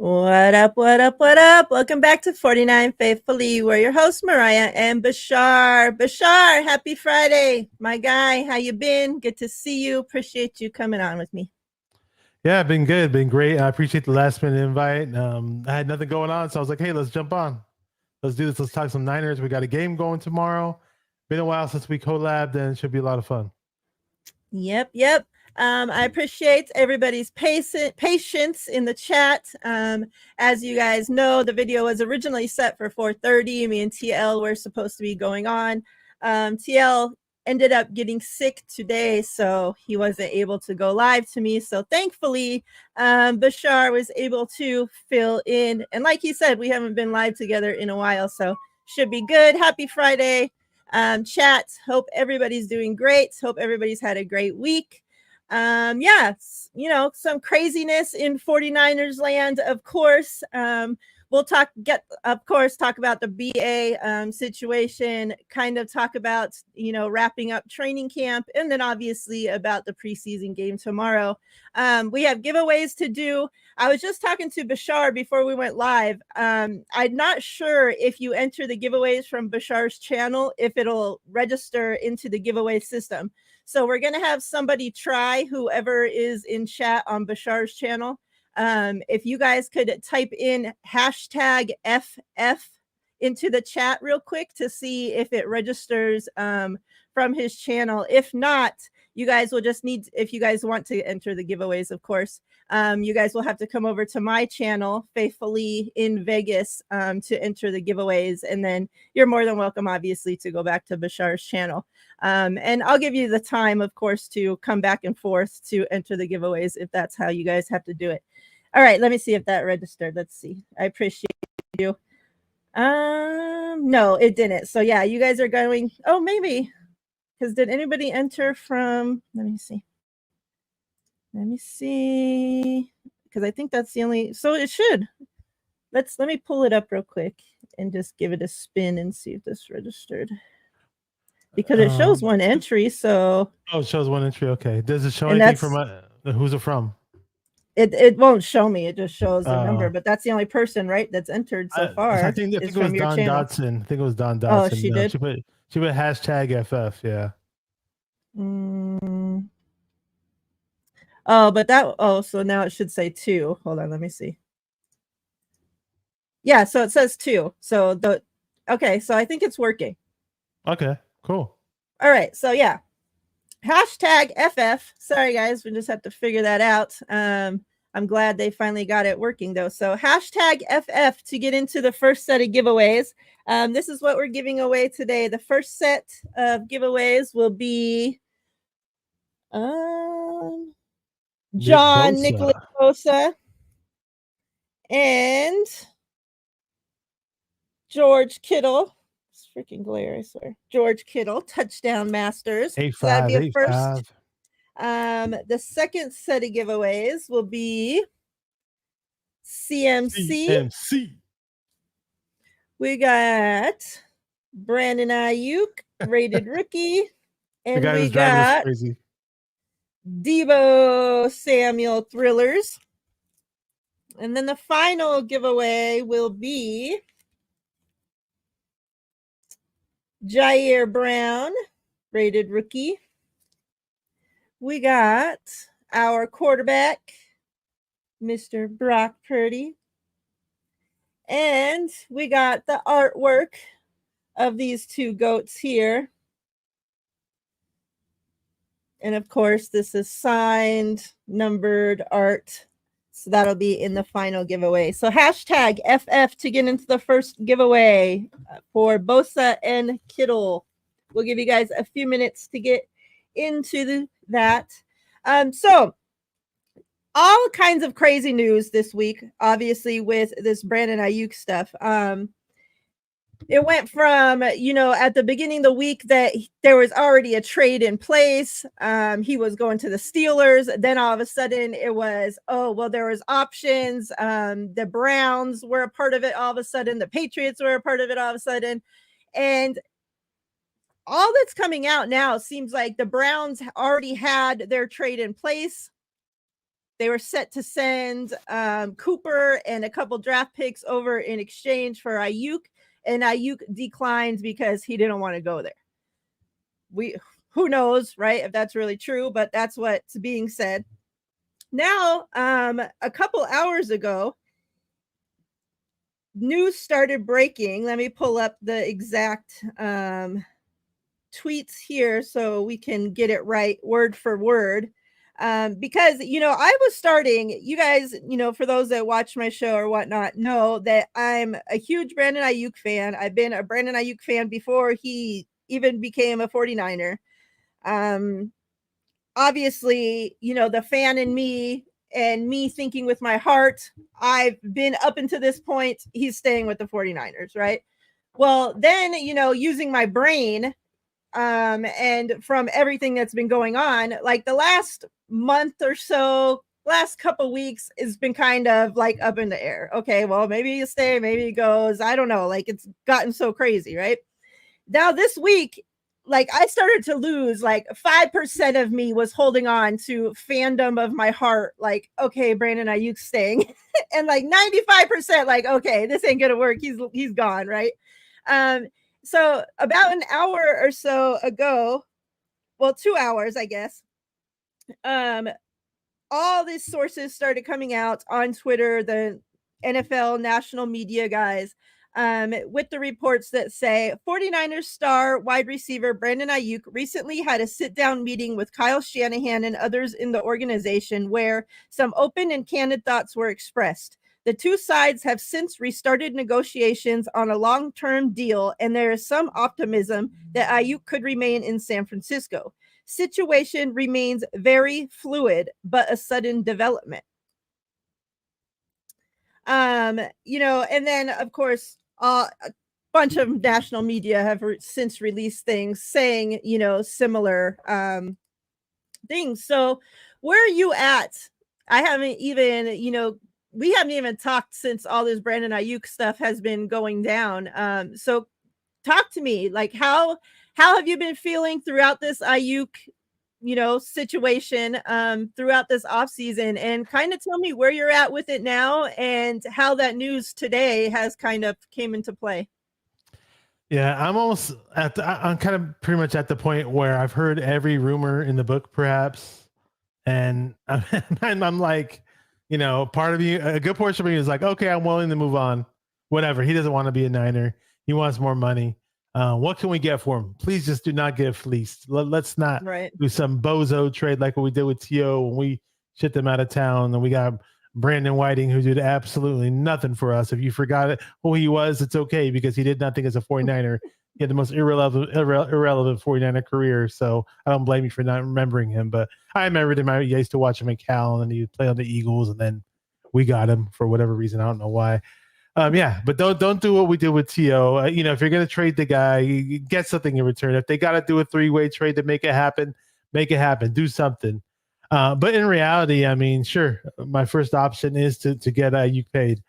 What up, what up, what up? Welcome back to 49 Faithfully. We're your hosts, Miriah and Bashar. Bashar, happy Friday. My guy, how you been? Good to see you. Appreciate you coming on with me. Yeah, been good, been great. I appreciate the last minute invite. I had nothing going on, so I was like, hey, let's jump on. Let's do this. Let's talk some Niners. We got a game going tomorrow. Been a while since we collabed, and it should be a lot of fun. Yep. I appreciate everybody's patience in the chat. As you guys know, the video was originally set for 4:30. Me and TL were supposed to be going on. TL ended up getting sick today, so he wasn't able to go live to me. So thankfully, Bashar was able to fill in. And like he said, we haven't been live together in a while, so should be good. Happy Friday. Chat, hope everybody's doing great. Hope everybody's had a great week. Yeah, some craziness in 49ers land, of course. We'll talk about the BA situation, kind of talk about, wrapping up training camp, and then obviously about the preseason game tomorrow. We have giveaways to do. I was just talking to Bashar before we went live. I'm not sure if you enter the giveaways from Bashar's channel, if it'll register into the giveaway system. So we're going to have somebody try, whoever is in chat on Bashar's channel. If you guys could type in hashtag FF into the chat real quick to see if it registers from his channel. If not, you guys will just need, if you guys want to enter the giveaways, of course, you guys will have to come over to my channel, Faithfully in Vegas, to enter the giveaways. And then you're more than welcome, obviously, to go back to Bashar's channel. And I'll give you the time, of course, to come back and forth to enter the giveaways if that's how you guys have to do it. All right, let me see if that registered. Let's see. I appreciate you. No, it didn't. So yeah, you guys are going. Oh, maybe. Because did anybody enter from? Let me see. Because I think that's the only. So it should. Let me pull it up real quick and just give it a spin and see if this registered. Because it shows one entry. So. Oh, it shows one entry. Okay. Does it show anything from who's it from? It won't show me. It just shows the number, but that's the only person, right, that's entered so far. I think it was Don Dotson. I think it was Don Dotson. Oh, she did. She put hashtag FF. Yeah. Oh, but that. Oh, so now it should say 2. Hold on, let me see. Yeah, so it says 2. So okay, so I think it's working. Okay, cool. All right, so yeah. Hashtag FF. Sorry, guys, we just have to figure that out. I'm glad they finally got it working, though. So hashtag FF to get into the first set of giveaways. This is what we're giving away today. The first set of giveaways will be John Nicholas Bosa and George Kittle. Freaking glare, I swear. George Kittle, touchdown masters. 8-5, so that'd be a first. The second set of giveaways will be CMC. We got Brandon AIYUK, rated rookie. And we got Debo Samuel Thrillers. And then the final giveaway will be Jair Brown, rated rookie. We got our quarterback, Mr. Brock Purdy. And we got the artwork of these 2 goats here. And of course, this is signed, numbered art. So that'll be in the final giveaway. So hashtag FF to get into the first giveaway for Bosa and Kittle. We'll give you guys a few minutes to get into that. So all kinds of crazy news this week, obviously, with this Brandon AIYUK stuff. It went from, at the beginning of the week that there was already a trade in place. He was going to the Steelers. Then all of a sudden it was, there was options. The Browns were a part of it all of a sudden. The Patriots were a part of it all of a sudden. And all that's coming out now seems like the Browns already had their trade in place. They were set to send Cooper and a couple draft picks over in exchange for AIYUK, and AIYUK declined because he didn't want to go there. Who knows, right, if that's really true, but that's what's being said. Now, a couple hours ago, news started breaking. Let me pull up the exact tweets here so we can get it right word for word. Because, I was starting, you guys, for those that watch my show or whatnot, know that I'm a huge Brandon AIYUK fan. I've been a Brandon AIYUK fan before he even became a 49er. Obviously, the fan in me and me thinking with my heart, I've been up until this point, he's staying with the 49ers, right? Well, then, using my brain, and from everything that's been going on, like the last month or so, last couple weeks has been kind of like up in the air. Okay, well, maybe you stay, maybe he goes. I don't know. Like it's gotten so crazy, right? Now this week, like I started to lose, like 5% of me was holding on to fandom of my heart. Like, okay, Brandon AIYUK staying, and like 95%, like, okay, this ain't gonna work. He's gone, right? So about an hour or so ago, well, 2 hours, I guess, all these sources started coming out on Twitter, the NFL national media guys, with the reports that say 49ers star wide receiver Brandon AIYUK recently had a sit-down meeting with Kyle Shanahan and others in the organization where some open and candid thoughts were expressed. The two sides have since restarted negotiations on a long-term deal, and there is some optimism that AIYUK could remain in San Francisco. Situation remains very fluid, but a sudden development. And then of course, a bunch of national media have since released things saying, similar things. So where are you at? I haven't even, we haven't even talked since all this Brandon AIYUK stuff has been going down. So talk to me, like how have you been feeling throughout this AIYUK, situation throughout this off season, and kind of tell me where you're at with it now and how that news today has kind of came into play. Yeah, I'm kind of pretty much at the point where I've heard every rumor in the book, perhaps, and I'm like, part of me, a good portion of me is like, okay, I'm willing to move on. Whatever. He doesn't want to be a Niner. He wants more money. What can we get for him? Please just do not get fleeced. Let's not do some bozo trade like what we did with T.O. when we shipped them out of town. And we got Brandon Whiting, who did absolutely nothing for us. If you forgot who he was, it's okay because he did nothing as a 49er. He had the most irrelevant 49er career. So I don't blame you for not remembering him. But I remembered him. I used to watch him in Cal, and he would play on the Eagles, and then we got him for whatever reason. I don't know why. But don't do what we did with T.O. If you're going to trade the guy, you get something in return. If they got to do a 3-way trade to make it happen, do something. But in reality, I mean, sure, my first option is to get AIYUK paid.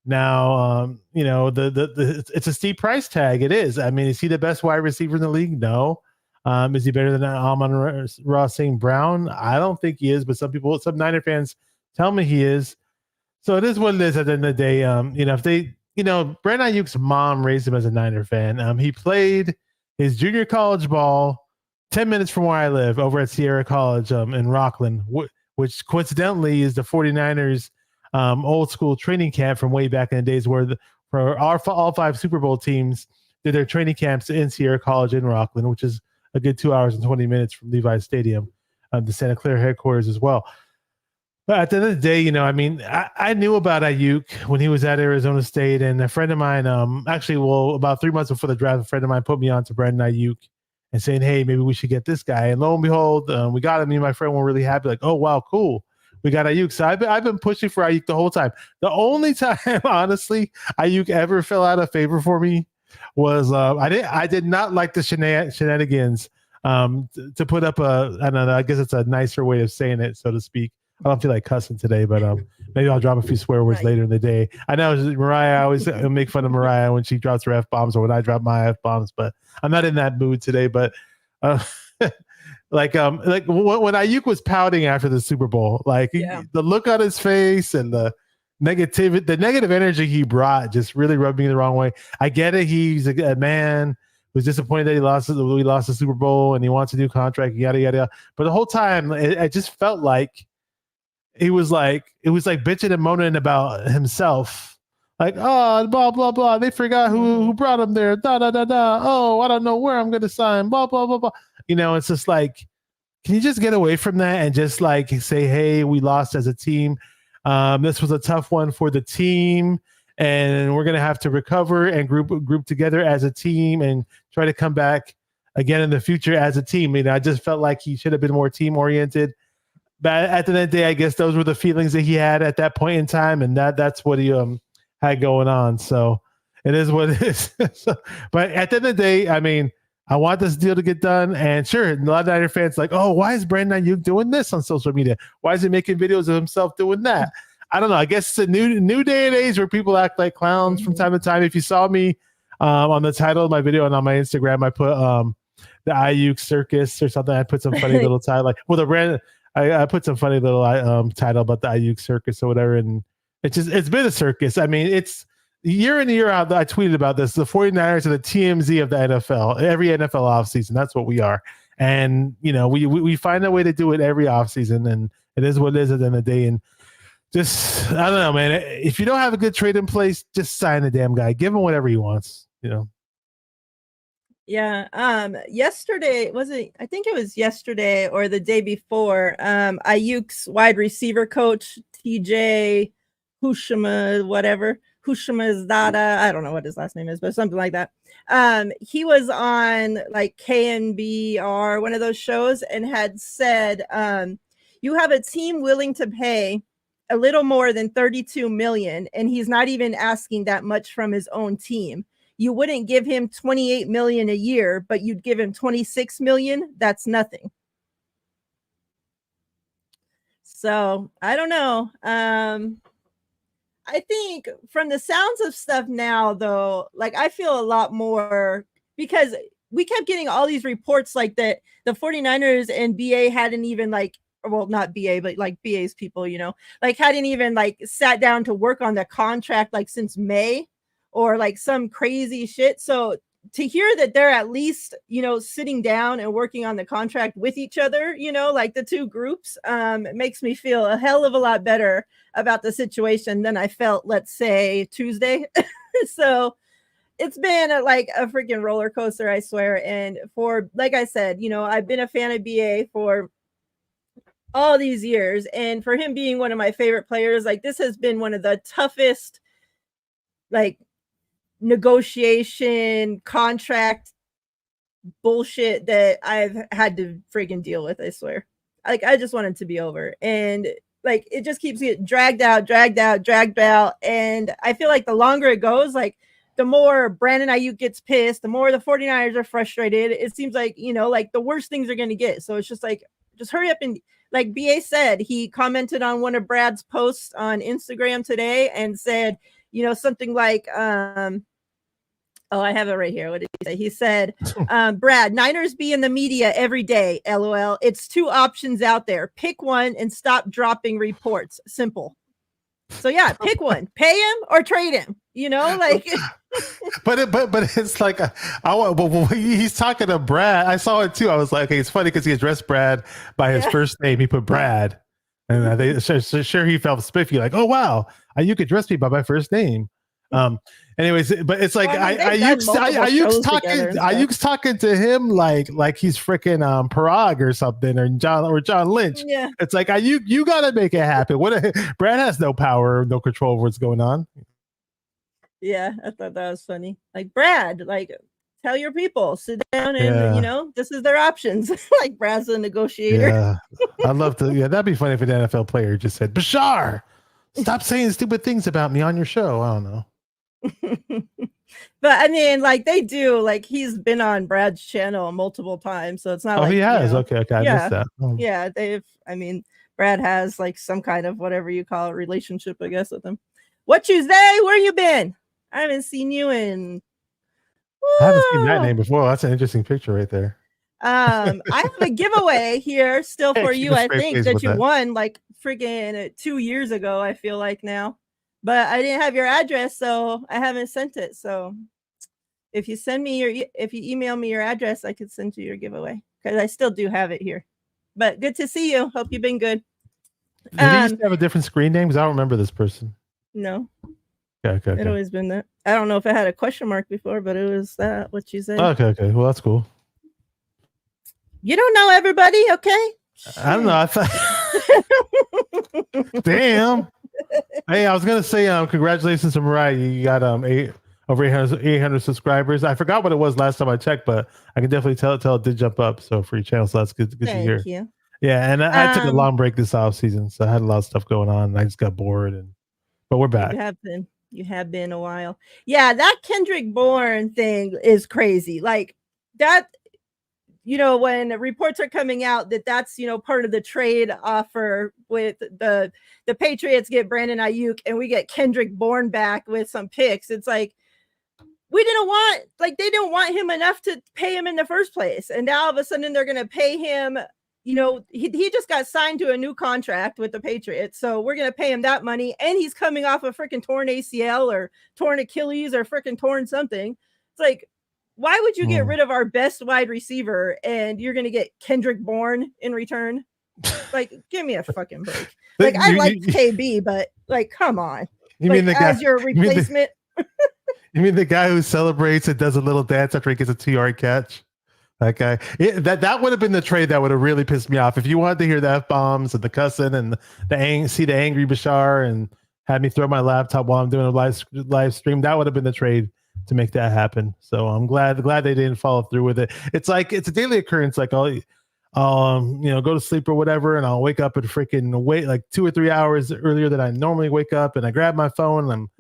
Now, it's a steep price tag. It is. I mean, is he the best wide receiver in the league? No. Is he better than Amon-Ra St. Brown? I don't think he is, but some Niner fans tell me he is. So it is what it is at the end of the day. If they, Brandon AIYUK's mom raised him as a Niner fan. He played his junior college ball 10 minutes from where I live over at Sierra College in Rockland, which coincidentally is the 49ers old school training camp from way back in the days where all 5 Super Bowl teams did their training camps in Sierra College in Rockland, which is a good 2 hours and 20 minutes from Levi's Stadium, the Santa Clara headquarters as well. But at the end of the day, I knew about AIYUK when he was at Arizona State, and a friend of mine, about 3 months before the draft, a friend of mine put me on to Brandon AIYUK and saying, hey, maybe we should get this guy. And lo and behold, we got him. Me and my friend were really happy, like, oh, wow, cool. We got AIYUK. So I've been pushing for AIYUK the whole time. The only time, honestly, AIYUK ever fell out of favor for me was I did not like the shenanigans to put up I don't know, I guess it's a nicer way of saying it, so to speak. I don't feel like cussing today, but maybe I'll drop a few swear words later in the day. I know Miriah, I always make fun of Miriah when she drops her F-bombs or when I drop my F-bombs, but I'm not in that mood today. But like when AIYUK was pouting after the Super Bowl, like the look on his face and the negative energy he brought just really rubbed me the wrong way. I get it. He's a man who's disappointed that we lost the Super Bowl and he wants a new contract, yada, yada, yada. But the whole time it just felt like it was like bitching and moaning about himself. Like, oh, blah, blah, blah. They forgot who brought him there. Da, da, da, da. Oh, I don't know where I'm going to sign. Blah, blah, blah, blah. It's just like, can you just get away from that and just like say, hey, we lost as a team. This was a tough one for the team. And we're going to have to recover and group together as a team and try to come back again in the future as a team. I just felt like he should have been more team oriented. But at the end of the day, I guess those were the feelings that he had at that point in time. And that's what he had going on. So it is what it is. But at the end of the day, I mean, I want this deal to get done. And sure, a lot of Niner fans like, oh, why is Brandon AIYUK doing this on social media? Why is he making videos of himself doing that? I don't know. I guess it's a new day and age where people act like clowns from time to time. If you saw me on the title of my video and on my Instagram, I put the AIYUK circus or something. I put some funny little title, like, well, I put some funny little title about the AIYUK circus or whatever. And it's been a circus. I mean, it's year in and year out. I tweeted about this. The 49ers are the TMZ of the NFL. Every NFL offseason, that's what we are. And we find a way to do it every offseason, and it is what it is at the end of the day. And just, I don't know, man. If you don't have a good trade in place, just sign the damn guy. Give him whatever he wants. Yeah. Yesterday, I think it was yesterday or the day before, AIYUK's wide receiver coach, TJ Hushmazada, I don't know what his last name is, but something like that. He was on like KNBR, one of those shows, and had said, you have a team willing to pay a little more than 32 million, and he's not even asking that much from his own team. You wouldn't give him 28 million a year, but you'd give him 26 million. That's nothing. So I don't know. I think from the sounds of stuff now, though, like I feel a lot more, because we kept getting all these reports like that the 49ers and BA hadn't even not BA, but like BA's people, like hadn't even like sat down to work on the contract like since May or like some crazy shit. So to hear that they're at least, sitting down and working on the contract with each other, like the two groups, it makes me feel a hell of a lot better about the situation than I felt, let's say, Tuesday. So it's been a freaking roller coaster, I swear. And for, like I said, I've been a fan of BA for all these years. And for him being one of my favorite players, like this has been one of the toughest, negotiation contract bullshit that I've had to freaking deal with. I swear. I just want it to be over. And it just keeps getting dragged out. And I feel like the longer it goes, the more Brandon AIYUK gets pissed, the more the 49ers are frustrated. It seems like, the worst things are going to get. So it's just just hurry up. And like BA said, he commented on one of Brad's posts on Instagram today and said, something like, I have it right here. What did he say? He said, Brad, Niners be in the media every day. LOL. It's two options out there. Pick one and stop dropping reports. Simple. So yeah, pick one. Pay him or trade him. But it's like he's talking to Brad. I saw it too. I was like, okay, it's funny because he addressed Brad by his first name. He put Brad, and I think sure he felt spiffy, like, oh wow, you could address me by my first name. Anyways, but it's like AIYUK's talking to him like he's freaking Parag or something, or John Lynch. Yeah, it's like you gotta make it happen. Brad has no power, no control over what's going on. Yeah, I thought that was funny. Like Brad, tell your people, sit down and this is their options. Like Brad's a negotiator. Yeah, I'd love to. Yeah, that'd be funny if an NFL player just said, Bashar, stop saying stupid things about me on your show. I don't know. But I mean, they do, he's been on Brad's channel multiple times, so it's not he has. Okay, I missed that. Yeah, Brad has some kind of whatever you call it relationship, I guess, with him. What Tuesday? Where you been? I haven't seen you in. I haven't seen that name before. That's an interesting picture right there. I have a giveaway here still for Keep you. a I straight think face that with you that. won like friggin' 2 years ago, I feel like now. But I didn't have your address, so I haven't sent it. So if you send me if you email me your address, I could send you your giveaway because I still do have it here. But good to see you. Hope you've been good. Did he used to have a different screen name? Because I don't remember this person. No. Okay. It always been that. I don't know if I had a question mark before, but it was that what you said. Okay. Well, that's cool. You don't know everybody, okay? I don't know. I thought. Damn. Hey, I was gonna say congratulations to Miriah. You got over 800 subscribers. I forgot what it was last time I checked, but I can definitely tell it did jump up. So for your channel, so that's good to hear. Thank you. Yeah, and I took a long break this off season, so I had a lot of stuff going on, and I just got bored. But we're back. You have been a while. Yeah, that Kendrick Bourne thing is crazy. Like that, when reports are coming out that that's part of the trade offer with the Patriots get Brandon AIYUK and we get Kendrick Bourne back with some picks. It's like they didn't want him enough to pay him in the first place, and now all of a sudden they're going to pay him. He just got signed to a new contract with the Patriots, so we're going to pay him that money, and he's coming off a freaking torn ACL or torn Achilles or freaking torn something. It's like, why would you get rid of our best wide receiver and you're going to get Kendrick Bourne in return? Like, give me a fucking break. Like, I like KB, but like, come on. You mean the guy as your replacement? You mean the guy who celebrates and does a little dance after he gets a 2-yard catch? That guy. That would have been the trade that would have really pissed me off. If you wanted to hear the F-bombs and the cussing and see the angry Bashar and have me throw my laptop while I'm doing a live stream, that would have been the trade to make that happen. So I'm glad they didn't follow through with it. It's like it's a daily occurrence. Like I'll go to sleep or whatever, and I'll wake up and freaking wait like 2 or 3 hours earlier than I normally wake up, and I grab my phone and I'm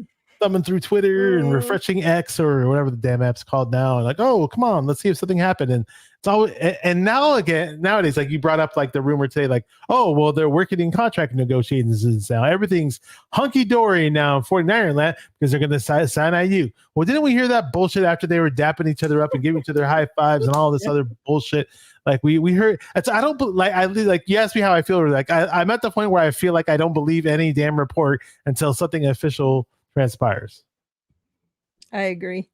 thumbing through Twitter and refreshing X or whatever the damn app's called now, and like, oh, come on, let's see if something happened. And it's always, and nowadays, like you brought up like the rumor today, like, oh, well, they're working in contract negotiations now. Everything's hunky dory now in 49er land because they're going to sign AIYUK. Well, didn't we hear that bullshit after they were dapping each other up and giving each other high fives and all this other bullshit? Like we heard. I don't like you asked me how I feel. Like I'm at the point where I feel like I don't believe any damn report until something official transpires. I agree.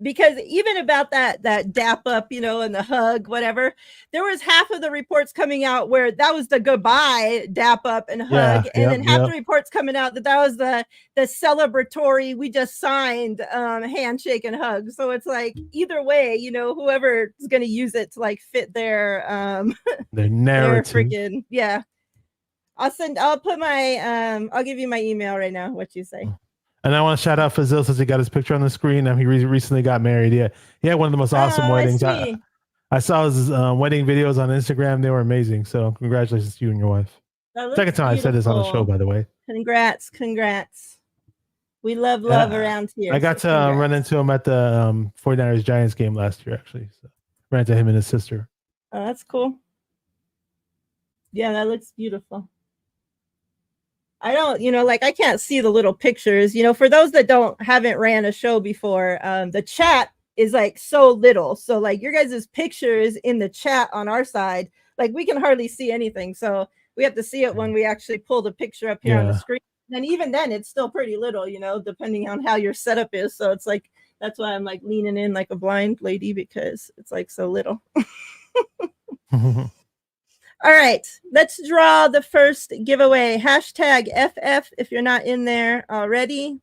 Because even about that dap up, and the hug, whatever, there was half of the reports coming out where that was the goodbye dap up and hug, then half the reports coming out that was the celebratory we just signed handshake and hug. So it's like either way, whoever is going to use it to like fit their narrative. Their freaking I'll put my I'll give you my email right now. What you say? And I want to shout out Fazil since he got his picture on the screen. He recently got married. Yeah, he had one of the most awesome weddings. I saw his wedding videos on Instagram. They were amazing. So congratulations to you and your wife. Second time I said this on the show, by the way. Congrats. We love around here. I got to run into him at the 49ers Giants game last year, actually. So ran into him and his sister. Oh, that's cool. Yeah, that looks beautiful. I don't, I can't see the little pictures, for those that haven't ran a show before, the chat is like so little. So like your guys' pictures in the chat on our side, like we can hardly see anything. So we have to see it when we actually pull the picture up here on the screen. And even then it's still pretty little, depending on how your setup is. So it's like, that's why I'm like leaning in like a blind lady because it's like so little. All right, let's draw the first giveaway. Hashtag FF if you're not in there already.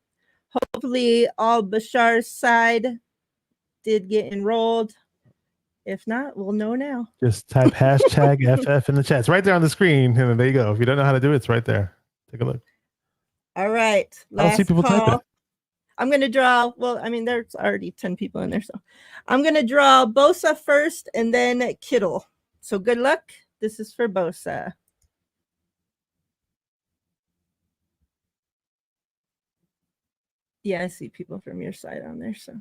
Hopefully all Bashar's side did get enrolled. If not, we'll know now. Just type hashtag FF in the chat. It's right there on the screen. And there you go. If you don't know how to do it, it's right there. Take a look. All right. I don't see people type it. I'm going to draw. Well, I mean, there's already 10 people in there. So I'm going to draw Bosa first and then Kittle. So good luck. This is for Bosa. Yeah, I see people from your side on there. So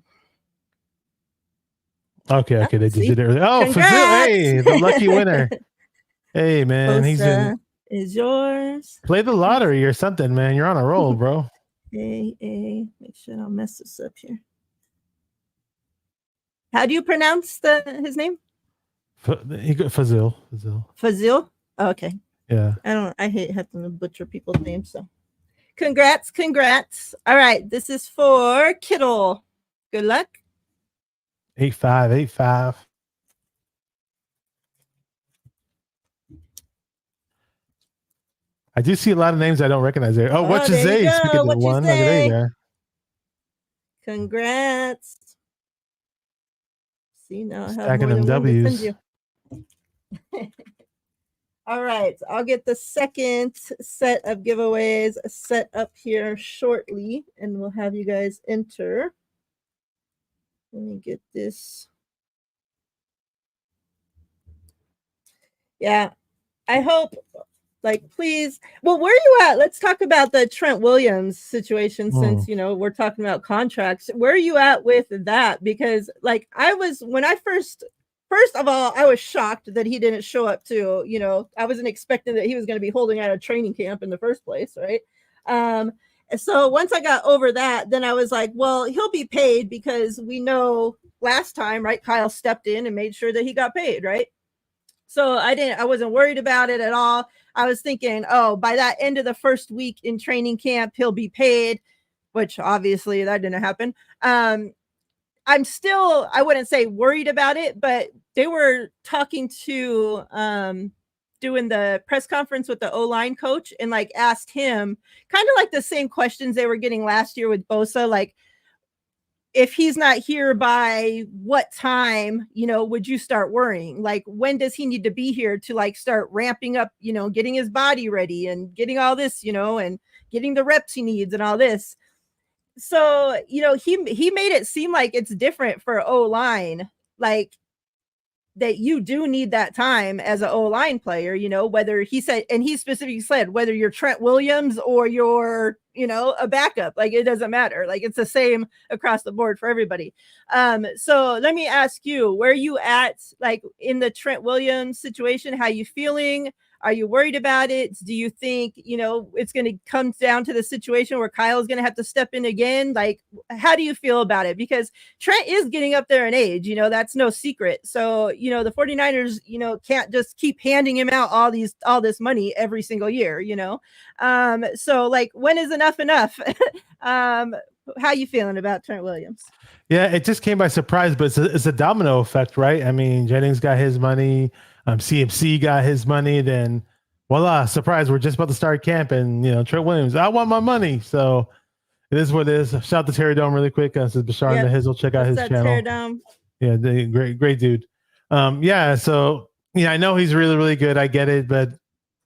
okay, they just did it earlier. Oh, Fazil, hey, the lucky winner. Hey, man, Bosa is yours. Play the lottery or something, man. You're on a roll, bro. Make sure I don't mess this up here. How do you pronounce his name? Fazil. Fazil. Oh, okay. Yeah. I hate having to butcher people's names. So congrats. All right. This is for Kittle. Good luck. 8585. I do see a lot of names I don't recognize there. Oh, what's his name? Speaking of one, like, there you go. Congrats. See, now I have Stacking more them than one to send W's. you. All right, I'll get the second set of giveaways set up here shortly, and we'll have you guys enter. Let me get this. Yeah, I hope, like, please. Well, where are you at? Let's talk about the Trent Williams situation since, you know, we're talking about contracts. Where are you at with that? Because, like, when I first of all, I was shocked that he didn't show up to, you know, I wasn't expecting that he was going to be holding out a training camp in the first place, right? So once I got over that, then I was like, well, he'll be paid because we know last time, right? Kyle stepped in and made sure that he got paid, right? So I wasn't worried about it at all. I was thinking, oh, by that end of the first week in training camp, he'll be paid, which obviously that didn't happen. I'm still, I wouldn't say worried about it, but they were talking to doing the press conference with the O-line coach and like asked him kind of like the same questions they were getting last year with Bosa, like, if he's not here by what time, you know, would you start worrying? Like, when does he need to be here to like start ramping up, you know, getting his body ready and getting all this, you know, and getting the reps he needs and all this. So, you know, he made it seem like it's different for O-line, like that you do need that time as an O-line player, you know, whether he said, and he specifically said, whether you're Trent Williams or you're, you know, a backup, like it doesn't matter. Like it's the same across the board for everybody. So let me ask you, where are you at, like in the Trent Williams situation? How you feeling? Are you worried about it? Do you think, you know, it's going to come down to the situation where Kyle's going to have to step in again? Like, how do you feel about it? Because Trent is getting up there in age, you know, that's no secret. So, you know, the 49ers, you know, can't just keep handing him out all this money every single year, you know? So like, when is enough? How you feeling about Trent Williams? Yeah, it just came by surprise, but it's a domino effect, right? I mean, Jennings got his money, CMC got his money, then voila, surprise, we're just about to start camp, and you know, Trent Williams, I want my money. So it is what it is. Shout out to Terry Dome really quick. Says Bashar and the Hizzle. Check out his channel. Yeah, great dude. Yeah, so yeah, I know he's really, really good. I get it, but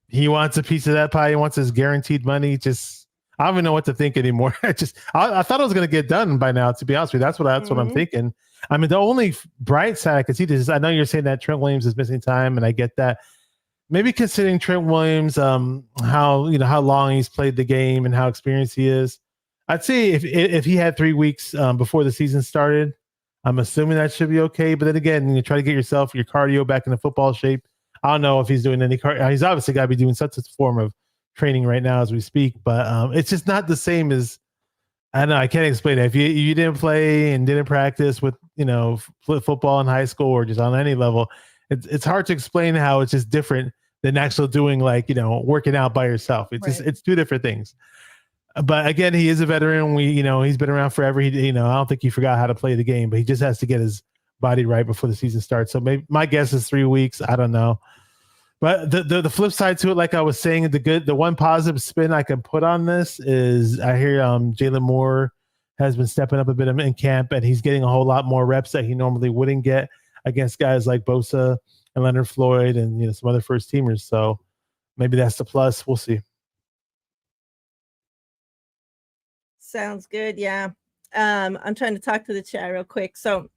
he wants a piece of that pie. He wants his guaranteed money. Just I don't even know what to think anymore. I thought it was going to get done by now, to be honest with you. That's what I'm thinking. I mean, the only bright side I can see is I know you're saying that Trent Williams is missing time, and I get that. Maybe considering Trent Williams, how long he's played the game and how experienced he is, I'd say if he had 3 weeks before the season started, I'm assuming that should be okay. But then again, you try to get your cardio back in the football shape. I don't know if he's doing any cardio. He's obviously got to be doing such a form of training right now as we speak, but it's just not the same as, I don't know, I can't explain it. If you didn't play and didn't practice with, you know, football in high school or just on any level, it's hard to explain how it's just different than actually doing, like, you know, working out by yourself. It's two different things. But again, he is a veteran. He's been around forever. I don't think he forgot how to play the game, but he just has to get his body right before the season starts. So maybe my guess is 3 weeks. I don't know. But the flip side to it, like I was saying, the one positive spin I can put on this is I hear Jalen Moore has been stepping up a bit in camp, and he's getting a whole lot more reps that he normally wouldn't get against guys like Bosa and Leonard Floyd and some other first teamers. So maybe that's the plus. We'll see. Sounds good. Yeah. I'm trying to talk to the chat real quick. So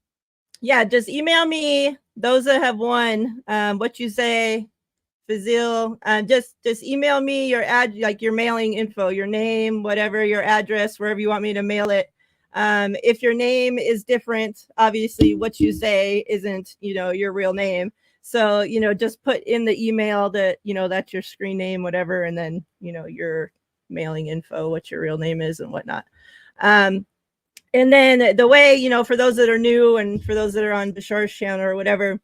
yeah, just email me those that have won. What you say, Fazil, just email me your your mailing info, your name, whatever, your address, wherever you want me to mail it. If your name is different, obviously what you say isn't, your real name. So, just put in the email that, that's your screen name, whatever, and then, your mailing info, what your real name is and whatnot. And then the way, for those that are new and for those that are on Bashar's channel or whatever,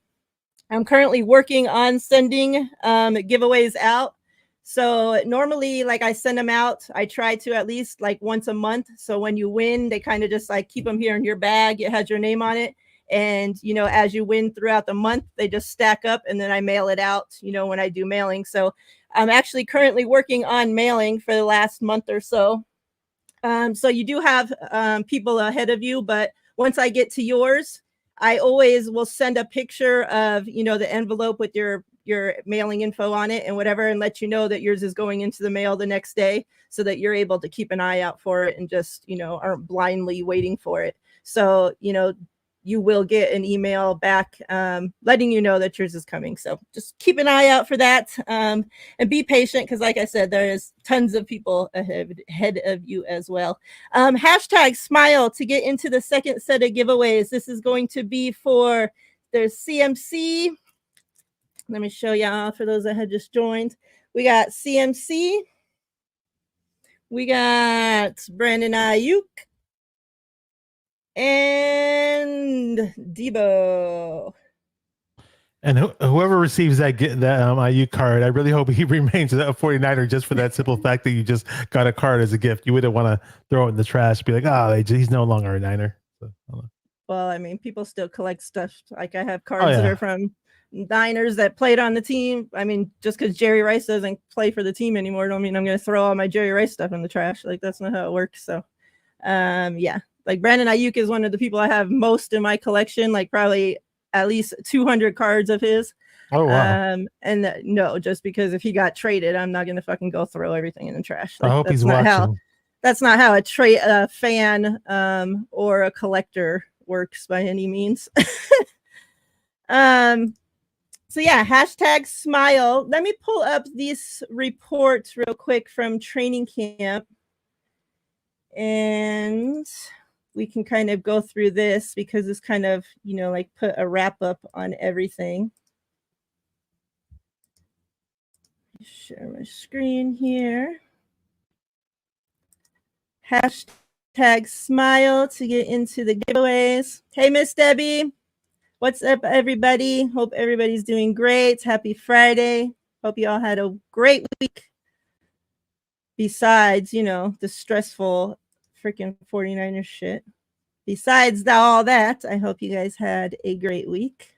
I'm currently working on sending giveaways out. So normally, like, I send them out. I try to at least like once a month. So when you win, they kind of just like keep them here in your bag. It has your name on it. And, you know, as you win throughout the month, they just stack up and then I mail it out, you know, when I do mailing. So I'm actually currently working on mailing for the last month or so. So you do have people ahead of you, but once I get to yours, I always will send a picture of, you know, the envelope with your mailing info on it and whatever, and let you know that yours is going into the mail the next day, so that you're able to keep an eye out for it and just, you know, aren't blindly waiting for it. So, you know, you will get an email back letting you know that yours is coming. So just keep an eye out for that, and be patient, because like I said, there is tons of people ahead of you as well. Hashtag smile to get into the second set of giveaways. This is going to be for, there's CMC. Let me show y'all for those that had just joined. We got CMC. We got Brandon AIYUK. And Debo. And whoever receives that IU card, I really hope he remains a 49er just for that simple fact that you just got a card as a gift. You wouldn't want to throw it in the trash, be like, oh, he's no longer a Niner. So, well, I mean, people still collect stuff. Like I have cards that are from Niners that played on the team. I mean, just because Jerry Rice doesn't play for the team anymore, don't mean I'm going to throw all my Jerry Rice stuff in the trash. Like, that's not how it works. So, yeah. Like Brandon AIYUK is one of the people I have most in my collection, like probably at least 200 cards of his. Oh, wow. And no, just because if he got traded, I'm not going to fucking go throw everything in the trash. Like, I hope he's watching. That's not how a fan or a collector works by any means. So yeah, hashtag smile. Let me pull up these reports real quick from training camp, and we can kind of go through this because it's kind of, you know, like put a wrap up on everything. Share my screen here. Hashtag smile to get into the giveaways. Hey, Miss Debbie. What's up, everybody? Hope everybody's doing great. Happy Friday. Hope you all had a great week. Besides, you know, the stressful freaking 49ers shit. Besides all that, I hope you guys had a great week.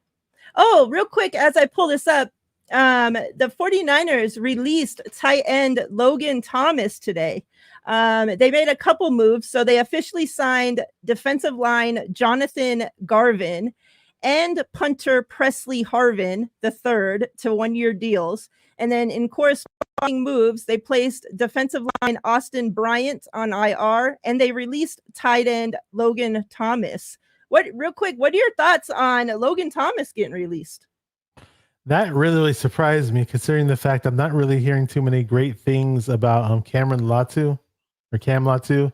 Oh, real quick, as I pull this up, the 49ers released tight end Logan Thomas today. They made a couple moves. So they officially signed defensive line Jonathan Garvin and punter Presley Harvin III to 1-year deals. And then in corresponding moves, they placed defensive line Austin Bryant on IR, and they released tight end Logan Thomas. Real quick, what are your thoughts on Logan Thomas getting released? That really surprised me, considering the fact I'm not really hearing too many great things about Cameron Latu or Cam Latu.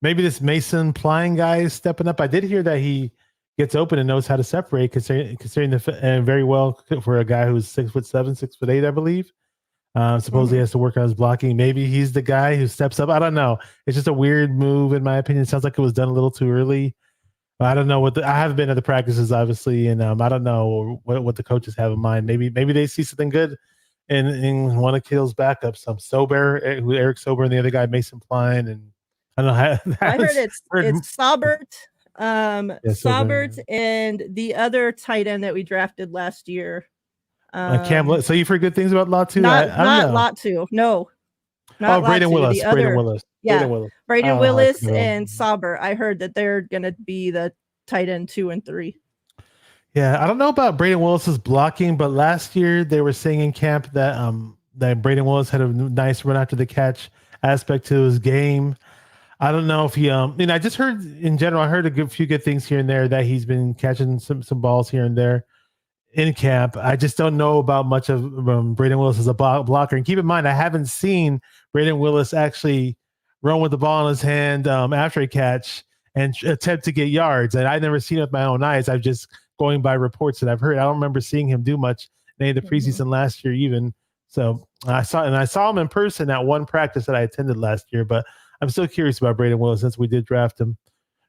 Maybe this Mason Plying guy is stepping up. I did hear that he gets open and knows how to separate, considering and very well for a guy who's 6'7", 6'8", I believe. Supposedly he has to work on his blocking. Maybe he's the guy who steps up. I don't know. It's just a weird move, in my opinion. It sounds like it was done a little too early. I don't know I haven't been at the practices, obviously, and I don't know what the coaches have in mind. Maybe they see something good in one of Kittle's backups. Eric Sober, and the other guy Mason Plying, and I don't know. I heard it's Saubert, Saubert, and the other tight end that we drafted last year. Cam. So you've heard good things about Latu? Not Latu. No. Not Braden Willis. The other, Braden Willis. Yeah, Braden Willis and Saubert. I heard that they're going to be the tight end 2 and 3. Yeah, I don't know about Braden Willis's blocking, but last year they were saying in camp that that Braden Willis had a nice run after the catch aspect to his game. I don't know if he I just heard in general, I heard a few good things here and there that he's been catching some balls here and there in camp. I just don't know about much of Braden Willis as a blocker. And keep in mind, I haven't seen Braden Willis actually run with the ball in his hand after a catch and attempt to get yards. And I've never seen it with my own eyes. I'm just going by reports that I've heard. I don't remember seeing him do much in any of the preseason last year even. So I saw him in person at one practice that I attended last year, but I'm still curious about Braden Willis since we did draft him.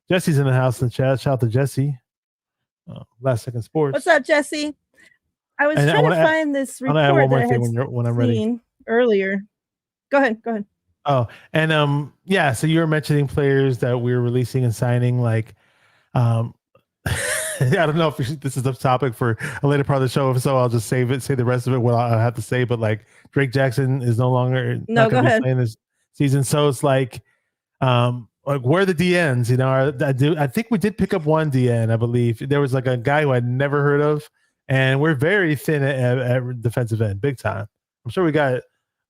Jesse's in the house in the chat. Shout out to Jesse. Last Second Sports. What's up, Jesse? I was And trying to find this I want to add one report that more I thing had when I'm ready. seen earlier. Go ahead. Go ahead. Oh, and yeah, so you were mentioning players that we're releasing and signing, like um I don't know if this is a topic for a later part of the show, if so I'll just say the rest of it what I have to say, but like Drake Jackson is no longer No, not go going to be ahead. playing this season, so it's like where are the DNs, you know? I think we did pick up one DN, I believe. There was like a guy who I'd never heard of, and we're very thin at defensive end, big time. I'm sure we got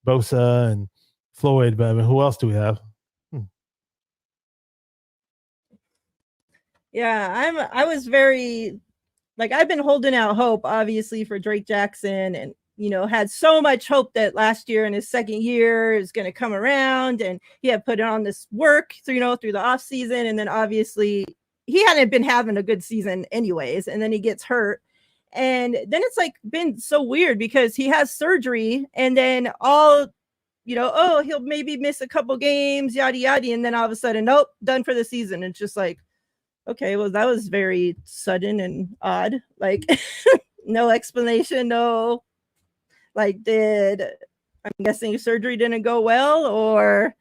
Bosa and Floyd, but I mean, who else do we have? Yeah, I was very like, I've been holding out hope, obviously, for Drake Jackson, and had so much hope that last year in his second year is going to come around, and he had put on this work through the off season, and then obviously he hadn't been having a good season anyways, and then he gets hurt. And then it's like been so weird because he has surgery, and then oh, he'll maybe miss a couple games, yada yada, and then all of a sudden, nope, done for the season. It's just like, okay, well, that was very sudden and odd. Like, no explanation, no, like, I'm guessing surgery didn't go well, or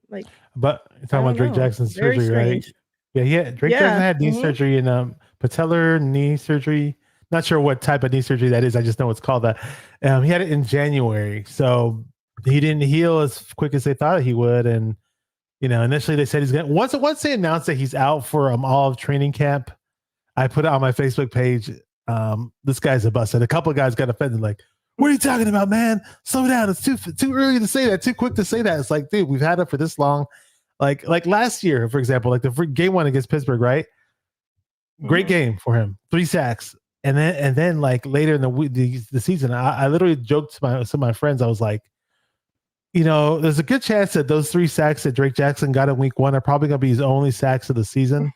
like, But you're talking about Drake Jackson's very surgery, strange. right? Yeah, Drake Jackson had knee surgery and patellar knee surgery. Not sure what type of knee surgery that is. I just know it's called that. He had it in January, so he didn't heal as quick as they thought he would. And initially they said he's gonna once they announced that he's out for all of training camp. I put it on my Facebook page. This guy's a bust. And a couple of guys got offended, like, "What are you talking about, man? Slow down. It's too early to say that. Too quick to say that." It's like, dude, we've had it for this long. Like last year, for example, like the game one against Pittsburgh, right? Great game for him, 3 sacks. And then like later in the season, I literally joked to some of my friends. I was like, there's a good chance that those 3 sacks that Drake Jackson got in week 1 are probably going to be his only sacks of the season.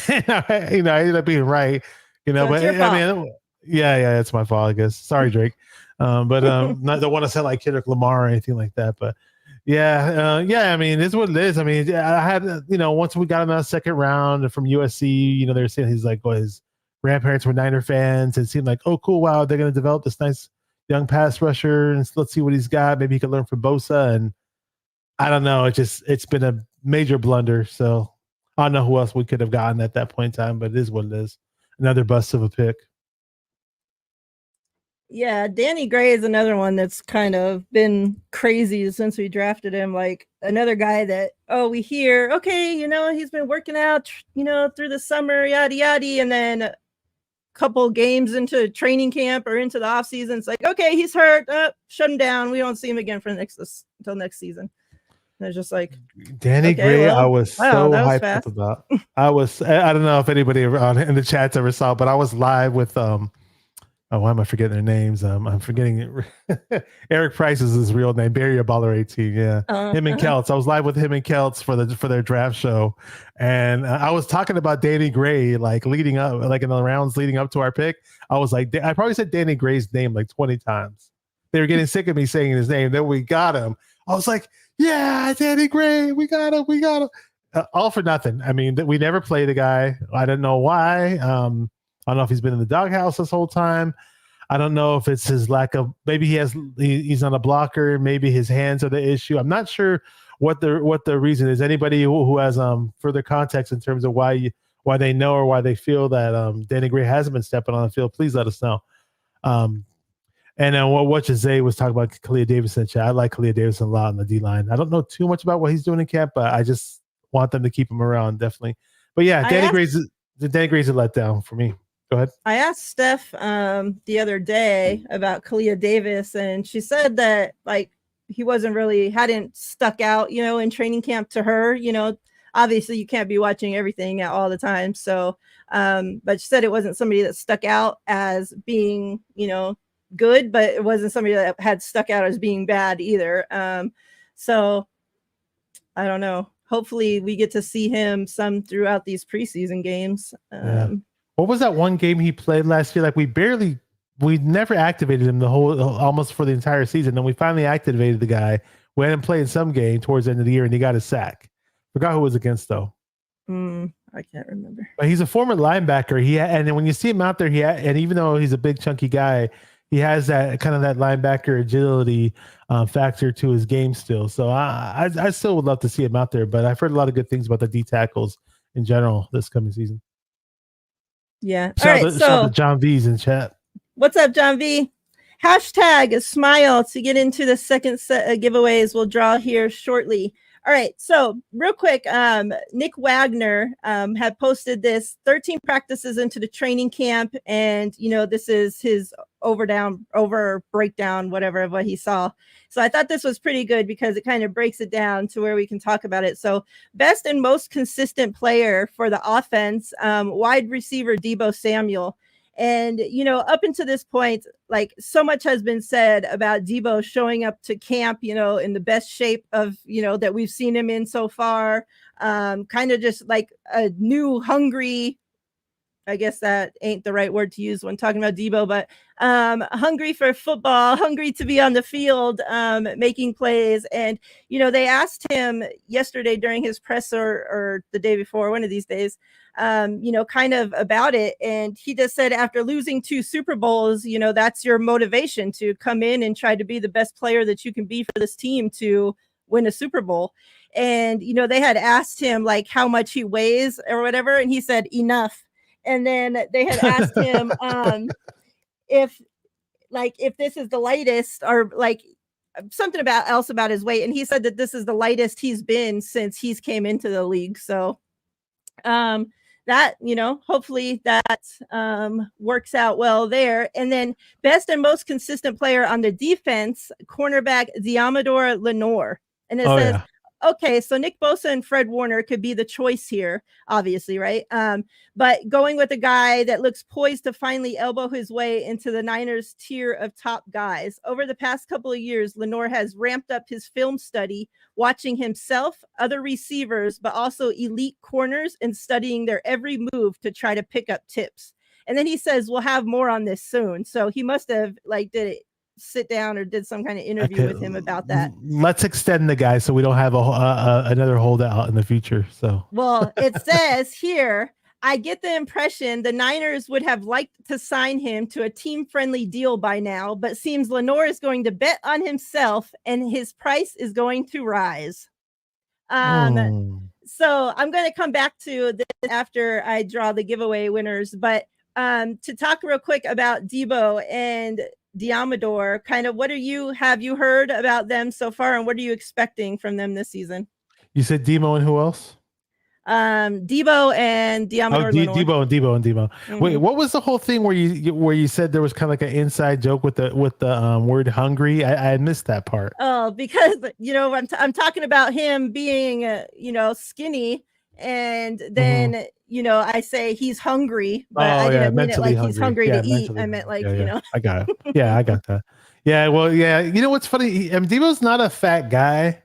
I ended up being right. So but I mean, yeah, it's my fault, I guess. Sorry, Drake. But not don't want to sound like Kendrick Lamar or anything like that. But yeah. I mean, it's what it is. I mean, I had once we got him out of second round from USC, they were saying he's like, well, his grandparents were Niner fans. It seemed like, oh, cool, wow, they're going to develop this nice young pass rusher, and let's see what he's got. Maybe he could learn from Bosa. And I don't know. It's been a major blunder. So I don't know who else we could have gotten at that point in time, but it is what it is. Another bust of a pick. Yeah, Danny Gray is another one that's kind of been crazy since we drafted him. Like, another guy that, we hear, okay, he's been working out, through the summer, yada yada, and then a couple games into training camp or into the off season, it's like, okay, he's hurt, shut him down. We don't see him again until next season. And it's just like, Danny Gray, I was so hyped up about. I don't know if anybody in the chats ever saw, but I was live with why am I forgetting their names? I'm forgetting Eric Price is his real name. Barry Baller 18. Yeah. Him and Kelts. I was live with him and Kelts for their draft show. And I was talking about Danny Gray, like leading up, like in the rounds leading up to our pick. I was like, I probably said Danny Gray's name like 20 times. They were getting sick of me saying his name. Then we got him. I was like, yeah, Danny Gray. We got him. All for nothing. I mean, we never played the guy. I don't know why. I don't know if he's been in the doghouse this whole time. I don't know if it's his lack of, maybe he's on a blocker. Maybe his hands are the issue. I'm not sure what the reason is. Anybody who has further context in terms of why they know or why they feel that Danny Gray hasn't been stepping on the field, please let us know. And then what Jose was talking about Kalia Davidson. I like Kalia Davidson a lot on the D line. I don't know too much about what he's doing in camp, but I just want them to keep him around, definitely. But yeah, Danny Gray's a letdown for me. Go ahead. I asked Steph the other day about Kalia Davis, and she said that like he hadn't stuck out, in training camp to her. Obviously you can't be watching everything all the time. So, but she said it wasn't somebody that stuck out as being, good, but it wasn't somebody that had stuck out as being bad either. So I don't know. Hopefully we get to see him some throughout these preseason games. Yeah. What was that one game he played last year? Like we never activated him almost for the entire season. Then we finally activated the guy. We had him play in some game towards the end of the year, and he got a sack. Forgot who it was against though. I I can't remember. But he's a former linebacker. And then when you see him out there, and even though he's a big chunky guy, he has that kind of that linebacker agility factor to his game still. So I still would love to see him out there. But I've heard a lot of good things about the D tackles in general this coming season. Yeah. Shout out to John V's in chat. What's up, John V? Hashtag smile to get into the second set of giveaways we'll draw here shortly. All right, so real quick, Nick Wagner had posted this 13 practices into the training camp, and this is his over breakdown, whatever, of what he saw. So I thought this was pretty good because it kind of breaks it down to where we can talk about it. So best and most consistent player for the offense, wide receiver Deebo Samuel. And, up until this point, like so much has been said about Deebo showing up to camp, in the best shape of, that we've seen him in so far. Kind of just like a new hungry, I guess that ain't the right word to use when talking about Deebo, but hungry for football, hungry to be on the field, making plays. And, they asked him yesterday during his presser or the day before, one of these days, kind of about it. And he just said after losing 2 Super Bowls, that's your motivation to come in and try to be the best player that you can be for this team to win a Super Bowl. And, they had asked him like how much he weighs or whatever. And he said, enough. And then they had asked him if this is the lightest or like something else about his weight. And he said that this is the lightest he's been since he's came into the league. So that, hopefully that works out well there. And then best and most consistent player on the defense, cornerback Diamador Lenore. And it says, okay, so Nick Bosa and Fred Warner could be the choice here, obviously, right? But going with a guy that looks poised to finally elbow his way into the Niners tier of top guys. Over the past couple of years, Lenore has ramped up his film study, watching himself, other receivers, but also elite corners and studying their every move to try to pick up tips. And then he says, we'll have more on this soon. So he must have sit down or did some kind of interview with him about that. Let's extend the guy so we don't have another holdout in the future. So, well, it says here, I get the impression the Niners would have liked to sign him to a team-friendly deal by now, but seems Lenore is going to bet on himself and his price is going to rise. So I'm going to come back to this after I draw the giveaway winners, but to talk real quick about Deebo and Diamador, kind of what have you heard about them so far, and what are you expecting from them this season? You said Deebo and who else? Deebo and Diamador. Deebo and Deebo. Mm-hmm. Wait, what was the whole thing where you said there was kind of like an inside joke with the word hungry? I missed that part. Oh, because I'm talking about him being skinny, and then I say he's hungry, but I didn't mean it like he's hungry to eat. I meant like I got it. Yeah, I got that. Yeah, well, yeah. You know what's funny? Deebo's not a fat guy,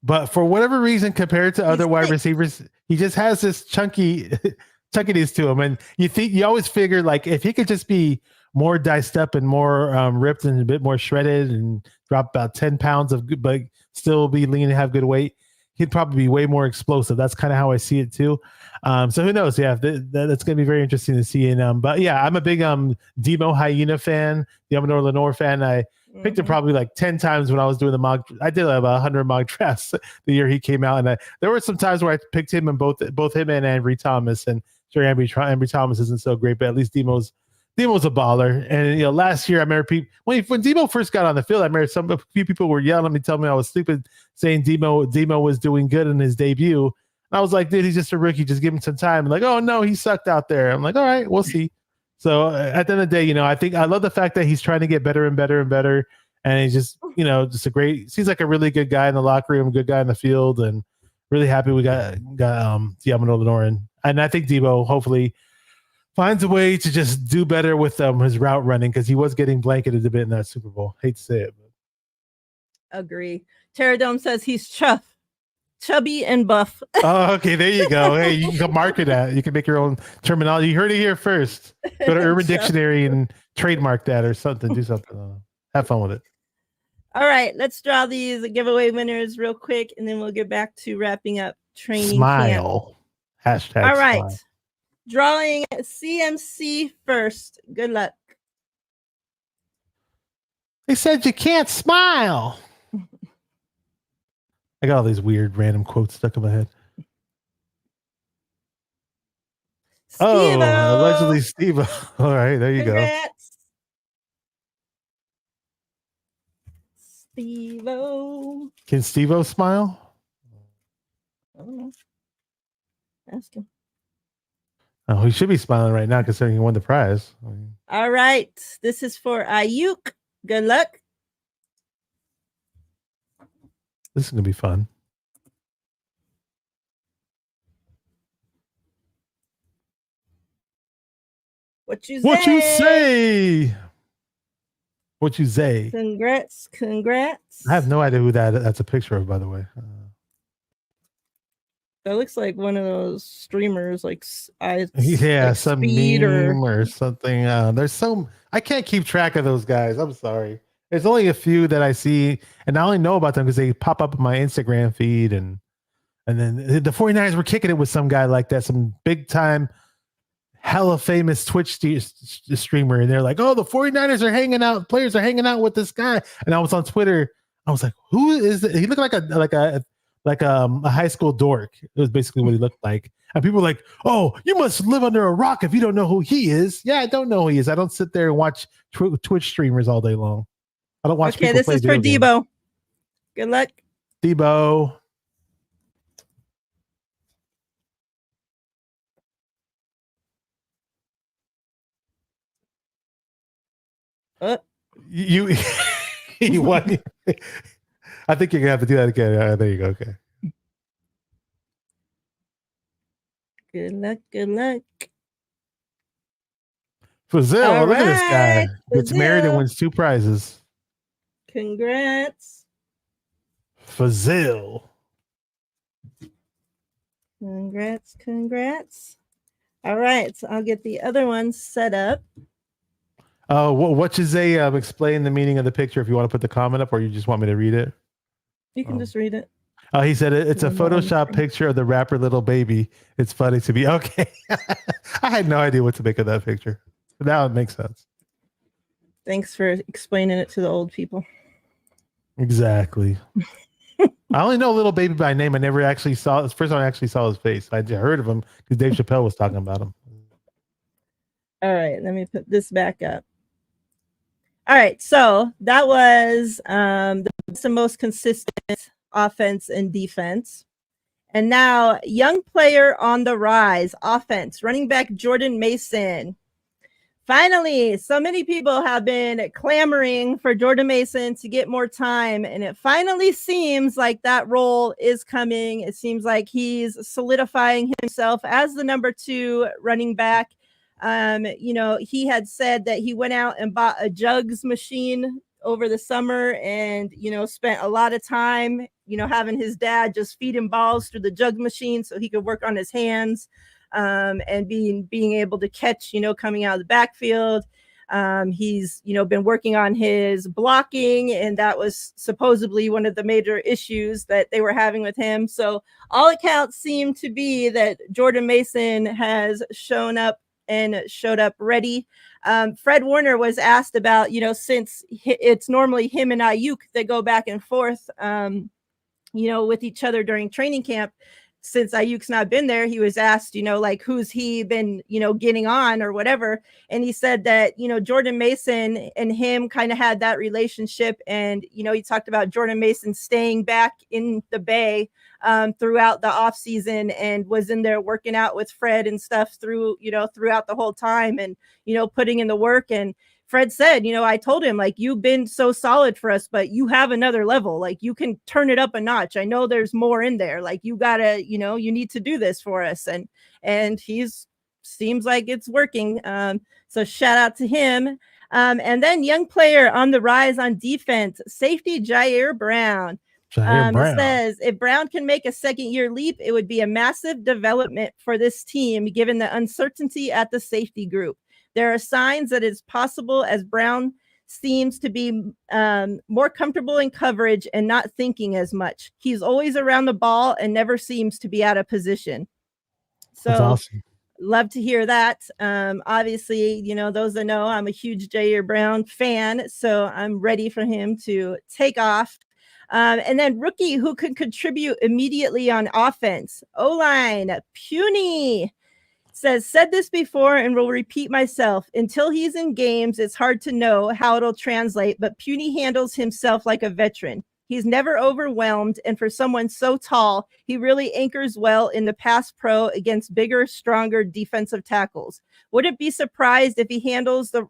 but for whatever reason, compared to other wide receivers, he just has this chunkiness to him. And you always figure like if he could just be more diced up and more ripped and a bit more shredded and drop about 10 pounds but still be lean and have good weight, he'd probably be way more explosive. That's kind of how I see it too. So who knows? Yeah, that's going to be very interesting to see. And but yeah, I'm a big Deebo Hyena fan, the Lenore fan. I picked him probably like 10 times when I was doing the mock. I did about 100 mock drafts the year he came out, and there were some times where I picked him and both him and Ambry Thomas. And sure, Ambry Thomas isn't so great, but at least Deebo's a baller. And last year I remember when Deebo first got on the field, I remember a few people were yelling at me, telling me I was stupid, saying Deebo was doing good in his debut. And I was like, dude, he's just a rookie. Just give him some time. And like, oh no, he sucked out there. I'm like, all right, we'll see. So at the end of the day, I think I love the fact that he's trying to get better and better and better. And he's just, seems like a really good guy in the locker room, good guy in the field, and really happy we got Diamador Lenore in. And I think Deebo hopefully finds a way to just do better with his route running, because he was getting blanketed a bit in that Super Bowl. Hate to say it. But. Agree. Terradome says he's chubby and buff. Oh, okay. There you go. Hey, you can market that. You can make your own terminology. You heard it here first. Go to Urban Dictionary and trademark that or something. Do something. Have fun with it. All right. Let's draw these giveaway winners real quick, and then we'll get back to wrapping up training Smile. camp. Hashtag All right. smile. Drawing CMC first. Good luck. They said you can't smile. I got all these weird random quotes stuck in my head. Steve-O. Oh, allegedly Steve. All right, there you Congrats. Steve-O. Can Steve-O smile? I don't know. Ask him. Oh, he should be smiling right now considering he won the prize. All right. This is for AIYUK. Good luck. This is going to be fun. What you say? What you say? What you say? Congrats. Congrats. I have no idea who that's a picture of, by the way. That looks like one of those streamers, like yeah, like some Speed meme or something. There's some. I can't keep track of those guys. I'm sorry. There's only a few that I see, and I only know about them because they pop up in my Instagram feed, and then the 49ers were kicking it with some guy like that, some big time, hella famous Twitch streamer, and they're like, "Oh, the 49ers are hanging out. Players are hanging out with this guy." And I was on Twitter. I was like, "Who is it?" He looked like a high school dork. It was basically what he looked like. And people were like, "Oh, you must live under a rock if you don't know who he is." Yeah, I don't know who he is. I don't sit there and watch Twitch streamers all day long. I don't watch. Okay, this is for Debo. Good luck, Debo. You you won. I think you're gonna have to do that again. There you go. Okay. Good luck. Good luck. Fazil, look at this guy. Gets married and wins 2 prizes. Congrats. Fazil. Congrats. Congrats. All right, so I'll get the other one set up. What you say? Explain the meaning of the picture if you want to put the comment up, or you just want me to read it. You can just read it. He said it's a Photoshop picture of the rapper Little Baby. It's funny to be okay. I had no idea what to make of that picture. Now it makes sense. Thanks for explaining it to the old people. Exactly. I only know Little Baby by name. I never actually saw. It's the first time I actually saw his face. I heard of him because Dave Chappelle was talking about him. All right, let me put this back up. All right, so that was the most consistent offense and defense. And now, young player on the rise, offense, running back Jordan Mason. Finally, so many people have been clamoring for Jordan Mason to get more time, and it finally seems like that role is coming. It seems like he's solidifying himself as the number 2 running back. He had said that he went out and bought a jugs machine over the summer and, spent a lot of time, having his dad just feed him balls through the jug machine so he could work on his hands. And being able to catch, coming out of the backfield. He's, been working on his blocking, and that was supposedly one of the major issues that they were having with him. So all accounts seem to be that Jordan Mason has shown up and showed up ready. Fred Warner was asked about, since it's normally him and AIYUK that go back and forth, with each other during training camp. Since AIYUK's not been there, he was asked, who's he been, getting on or whatever. And he said that, Jordan Mason and him kind of had that relationship. And, he talked about Jordan Mason staying back in the Bay throughout the off season and was in there working out with Fred and stuff throughout the whole time and, putting in the work. And Fred said, I told him, like, you've been so solid for us, but you have another level. Like, you can turn it up a notch. I know there's more in there. Like, you gotta, you need to do this for us. And seems like it's working. So shout out to him. And then young player on the rise on defense, safety Jair Brown. It says if Brown can make a second-year leap, it would be a massive development for this team, given the uncertainty at the safety group. There are signs that it's possible as Brown seems to be more comfortable in coverage and not thinking as much. He's always around the ball and never seems to be out of position. That's So awesome. love to hear that. Obviously, those that know, I'm a huge Jair Brown fan, so I'm ready for him to take off. And then rookie who can contribute immediately on offense. O-line, Puny said this before and will repeat myself. Until he's in games, it's hard to know how it'll translate, but Puny handles himself like a veteran. He's never overwhelmed, and for someone so tall, he really anchors well in the pass pro against bigger, stronger defensive tackles. Wouldn't be surprised if he handles the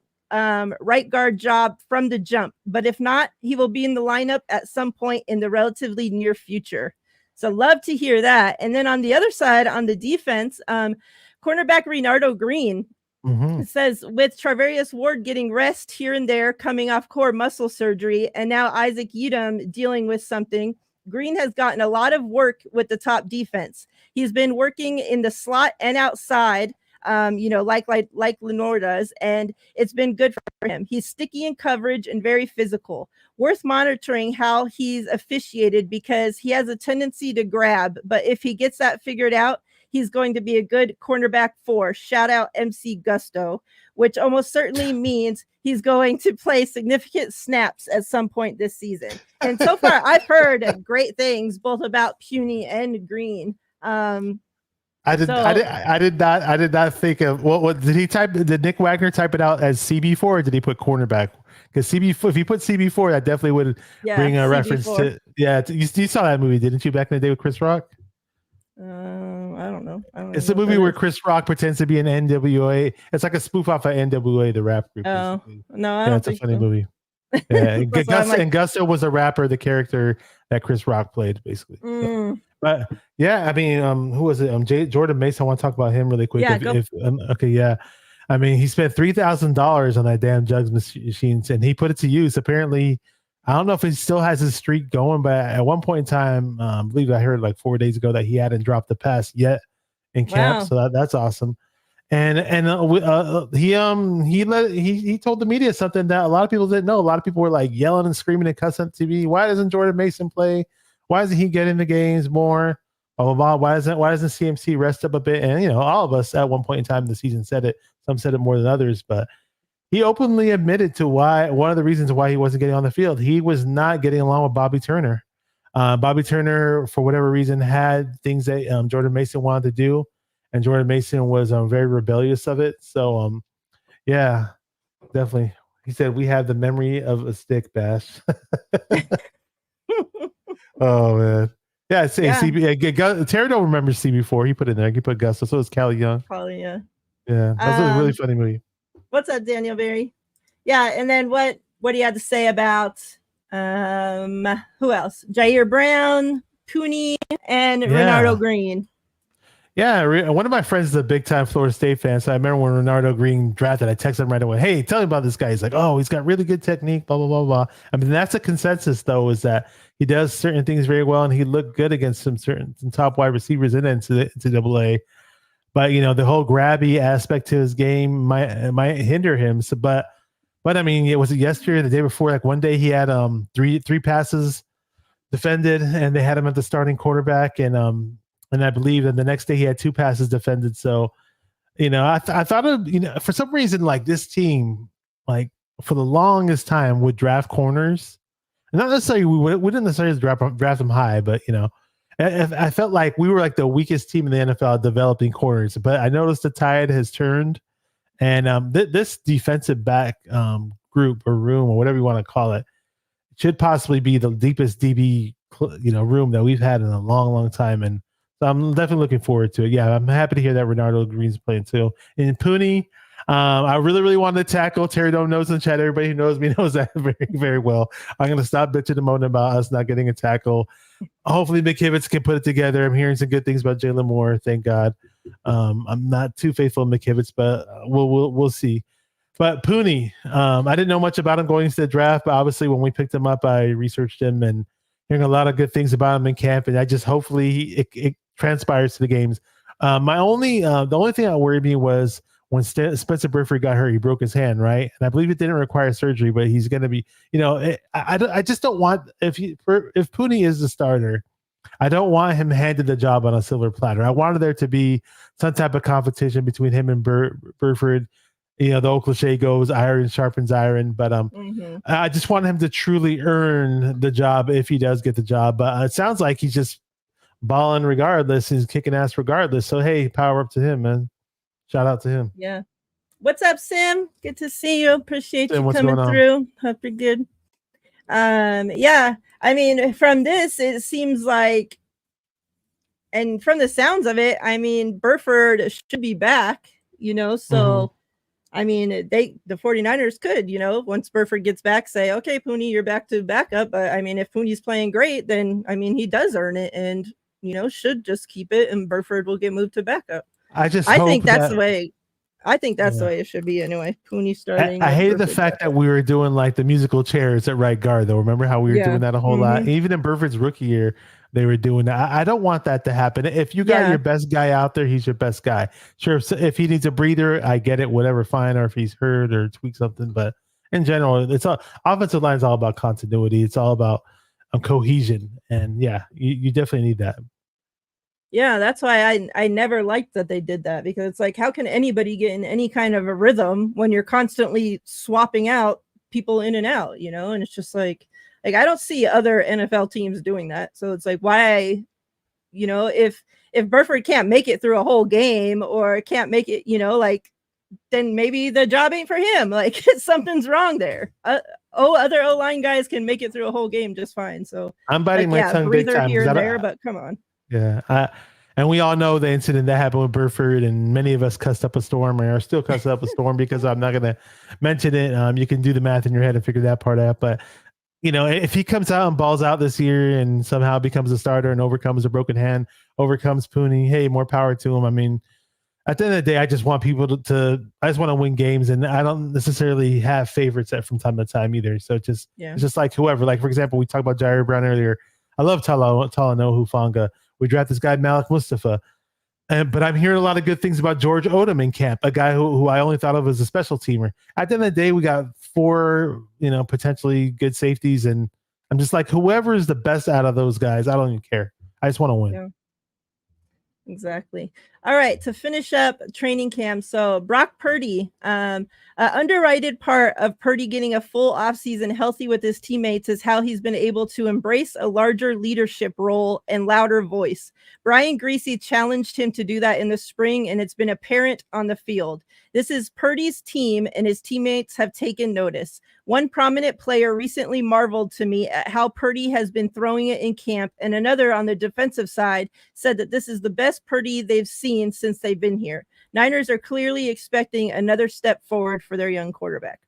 right guard job from the jump, but if not, he will be in the lineup at some point in the relatively near future. So love to hear that. And then on the other side, on the defense, cornerback Renardo Green. It says with Charvarius Ward getting rest here and there, coming off core muscle surgery, and now Isaac Yiadom dealing with something, Green has gotten a lot of work with the top defense. He's been working in the slot and outside, like Lenore does, and it's been good for him. He's sticky in coverage and very physical. Worth monitoring how he's officiated because he has a tendency to grab, but if he gets that figured out, he's going to be a good cornerback 4. Shout out MC Gusto, which almost certainly means he's going to play significant snaps at some point this season. And so far, I've heard great things both about Puny and Green. I did not think of what did he type? Did Nick Wagner type it out as CB4 or did he put cornerback? Because CB4, if he put CB4, that definitely would bring a CB4 reference to you saw that movie, didn't you, back in the day with Chris Rock? I don't know. It's a movie where Chris Rock pretends to be an NWA. It's like a spoof off of NWA, the rap group. Oh, basically. No, I don't it's a funny movie. Yeah, and Gusto was a rapper, the character that Chris Rock played, basically. So, but yeah, I mean, who was it? Jordan Mason. I want to talk about him really quick. Yeah, I mean, he spent $3,000 on that damn jugs machines, and he put it to use. Apparently, I don't know if he still has his streak going, but at one point in time, I believe I heard like 4 days ago that he hadn't dropped the pass yet in camp. Wow. So that's awesome. And he told the media something that a lot of people didn't know. A lot of people were like yelling and screaming and cussing at TV. Why doesn't Jordan Mason play? Why doesn't he get into games more? Blah, blah, blah. Why doesn't CMC rest up a bit? And all of us at one point in time in the season said it. Some said it more than others, but he openly admitted to one of the reasons why he wasn't getting on the field. He was not getting along with Bobby Turner. Bobby Turner, for whatever reason, had things that Jordan Mason wanted to do, and Jordan Mason was very rebellious of it. So, yeah, definitely. He said, "We have the memory of a stick, Bash." Oh man, yeah. CB. Terry don't remember CB4. He put it in there. He put Gusto. So it's Callie Young. Probably, yeah. Yeah, that's a really funny movie. What's up, Daniel Berry? Yeah, and then what do you have to say about who else? Jair Brown, Puny, and Renardo Green. Yeah, one of my friends is a big time Florida State fan. So I remember when Renardo Green drafted, I texted him right away, "Hey, tell me about this guy." He's like, "Oh, he's got really good technique, blah, blah, blah, blah." I mean, that's a consensus though, is that he does certain things very well and he looked good against some top wide receivers in NCAA. But the whole grabby aspect to his game might hinder him. So, but I mean, it was yesterday, the day before. Like one day he had three passes defended, and they had him at the starting quarterback, and I believe that the next day he had 2 passes defended. So, I thought of for some reason like this team, like for the longest time would draft corners, and not necessarily we wouldn't necessarily draft them high, but I felt like we were like the weakest team in the NFL at developing corners, but I noticed the tide has turned, and this defensive back group or room or whatever you want to call it should possibly be the deepest DB room that we've had in a long, long time, and so I'm definitely looking forward to it. Yeah, I'm happy to hear that Renardo Green's playing too. And Puny, I really, really wanted to tackle. Terry Dome knows in the chat. Everybody who knows me knows that very, very well. I'm going to stop bitching and moaning about us not getting a tackle. Hopefully McKivitz can put it together. I'm hearing some good things about Jalen Moore. Thank God. I'm not too faithful to McKivitz, but we'll see. But Puny, I didn't know much about him going into the draft, but obviously when we picked him up, I researched him and hearing a lot of good things about him in camp. And I just hopefully it transpires to the games. The only thing that worried me was when Spencer Burford got hurt, he broke his hand, right? And I believe it didn't require surgery, but he's going to be, I just don't want if Puny is the starter, I don't want him handed the job on a silver platter. I wanted there to be some type of competition between him and Burford. You know, the old cliche goes, iron sharpens iron. But I just want him to truly earn the job if he does get the job. But it sounds like he's just balling regardless. He's kicking ass regardless. So, hey, power up to him, man. Shout out to him. Yeah. What's up, Sim? Good to see you. Appreciate Sim, you what's coming going on? through. Hope you're good. Yeah. I mean, from this, it seems like, and from the sounds of it, I mean, Burford should be back, you know, so I mean, the 49ers could, you know, once Burford gets back, say, okay, Pooney, you're back to backup. But I mean, if Pooney's playing great, then I mean, he does earn it and, you know, should just keep it and Burford will get moved to backup. I think that's the way. I think that's the way it should be anyway. Pooney starting. I hated the fact that we were doing like the musical chairs at right guard, though. Remember how we were doing that a whole lot? Even in Burford's rookie year, they were doing that. I don't want that to happen. If you got your best guy out there, he's your best guy. Sure, if he needs a breather, I get it, whatever, fine. Or if he's hurt or tweaked something. But in general, it's all offensive line is all about continuity. It's all about cohesion. And yeah, you definitely need that. Yeah, that's why I never liked that they did that, because it's like, how can anybody get in any kind of a rhythm when you're constantly swapping out people in and out, you know? And it's just like I don't see other NFL teams doing that. So it's like, why, you know, if Burford can't make it through a whole game or can't make it, you know, like, then maybe the job ain't for him. Like something's wrong there. Other O-line guys can make it through a whole game just fine. So I'm biting my tongue big time here and there, but come on. Yeah. And we all know the incident that happened with Burford, and many of us cussed up a storm or are still cussing up a storm because I'm not going to mention it. You can do the math in your head and figure that part out. But, you know, if he comes out and balls out this year and somehow becomes a starter and overcomes a broken hand, overcomes Pooney, hey, more power to him. I mean, at the end of the day, I just want people I just want to win games, and I don't necessarily have favorites from time to time either. So it's just like whoever, like, for example, we talked about Jair Brown earlier. I love Talanoa Hufanga. We draft this guy, Malik Mustafa. But I'm hearing a lot of good things about George Odom in camp, a guy who I only thought of as a special teamer. At the end of the day, we got 4, you know, potentially good safeties. And I'm just like, whoever is the best out of those guys, I don't even care. I just want to win. Yeah. Exactly. All right, to finish up training camp. So Brock Purdy, underrated part of Purdy getting a full offseason healthy with his teammates is how he's been able to embrace a larger leadership role and louder voice. Brian Griese challenged him to do that in the spring, and it's been apparent on the field. This is Purdy's team, and his teammates have taken notice. One prominent player recently marveled to me at how Purdy has been throwing it in camp, and another on the defensive side said that this is the best Purdy they've seen since they've been here. Niners are clearly expecting another step forward for their young quarterback.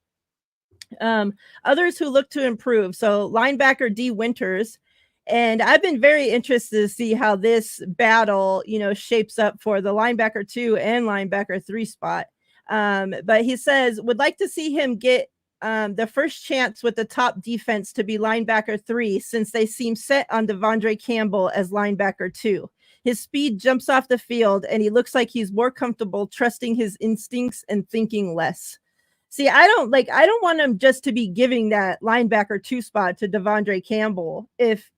Others who look to improve. So linebacker D. Winters. And I've been very interested to see how this battle, you know, shapes up for the linebacker 2 and linebacker 3 spot. But he says, would like to see him get the first chance with the top defense to be linebacker 3, since they seem set on Devondre Campbell as linebacker 2. His speed jumps off the field, and he looks like he's more comfortable trusting his instincts and thinking less. See, I don't want him just to be giving that linebacker 2 spot to Devondre Campbell if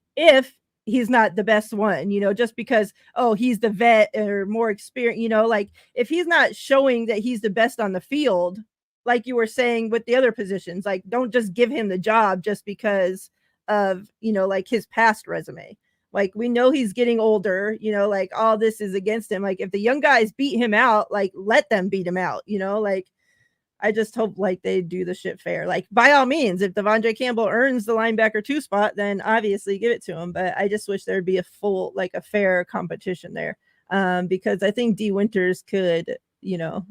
he's not the best one, you know, just because, oh, he's the vet or more experienced, you know, like if he's not showing that he's the best on the field, like you were saying with the other positions, like don't just give him the job just because of, you know, like his past resume. Like we know he's getting older, you know, like all this is against him. Like if the young guys beat him out, like let them beat him out, you know, like I just hope like they do the shit fair. Like by all means, if Devondre Campbell earns the linebacker 2 spot, then obviously give it to him. But I just wish there'd be a full, like a fair competition there. Because I think D. Winters could, you know,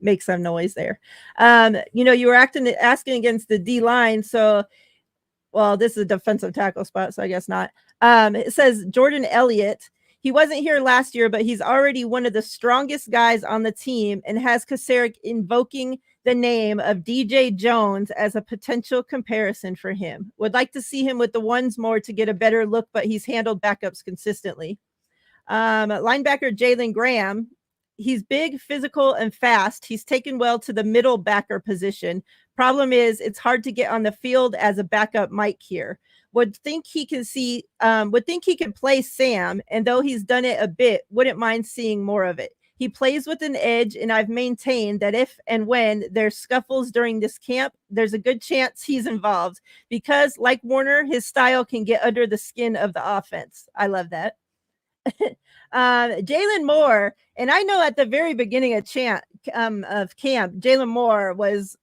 make some noise there. You know, you were asking against the D line. So, well, this is a defensive tackle spot, so I guess not. It says Jordan Elliott. He wasn't here last year, but he's already one of the strongest guys on the team and has Kasarik invoking the name of DJ Jones as a potential comparison for him. Would like to see him with the ones more to get a better look, but he's handled backups consistently. Linebacker Jalen Graham. He's big, physical, and fast. He's taken well to the middle backer position, Problem is, it's hard to get on the field as a backup Mike here. Would think he can play Sam, and though he's done it a bit, wouldn't mind seeing more of it. He plays with an edge, and I've maintained that if and when there's scuffles during this camp, there's a good chance he's involved because, like Warner, his style can get under the skin of the offense. I love that. Jalen Moore, and I know at the very beginning of camp, Jalen Moore was,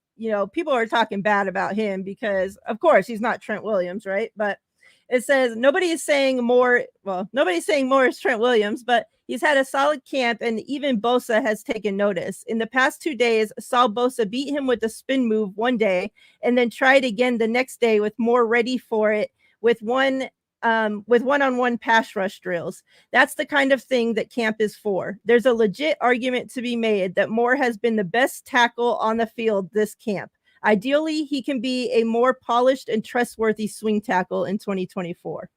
people are talking bad about him because, of course, he's not Trent Williams, right? But it says nobody's saying more is Trent Williams, but he's had a solid camp, and even Bosa has taken notice. In the past 2 days, saw Bosa beat him with a spin move one day, and then try it again the next day with more ready for it with one-on-one pass rush drills. That's the kind of thing that camp is for. There's a legit argument to be made that Moore has been the best tackle on the field this camp. Ideally, he can be a more polished and trustworthy swing tackle in 2024.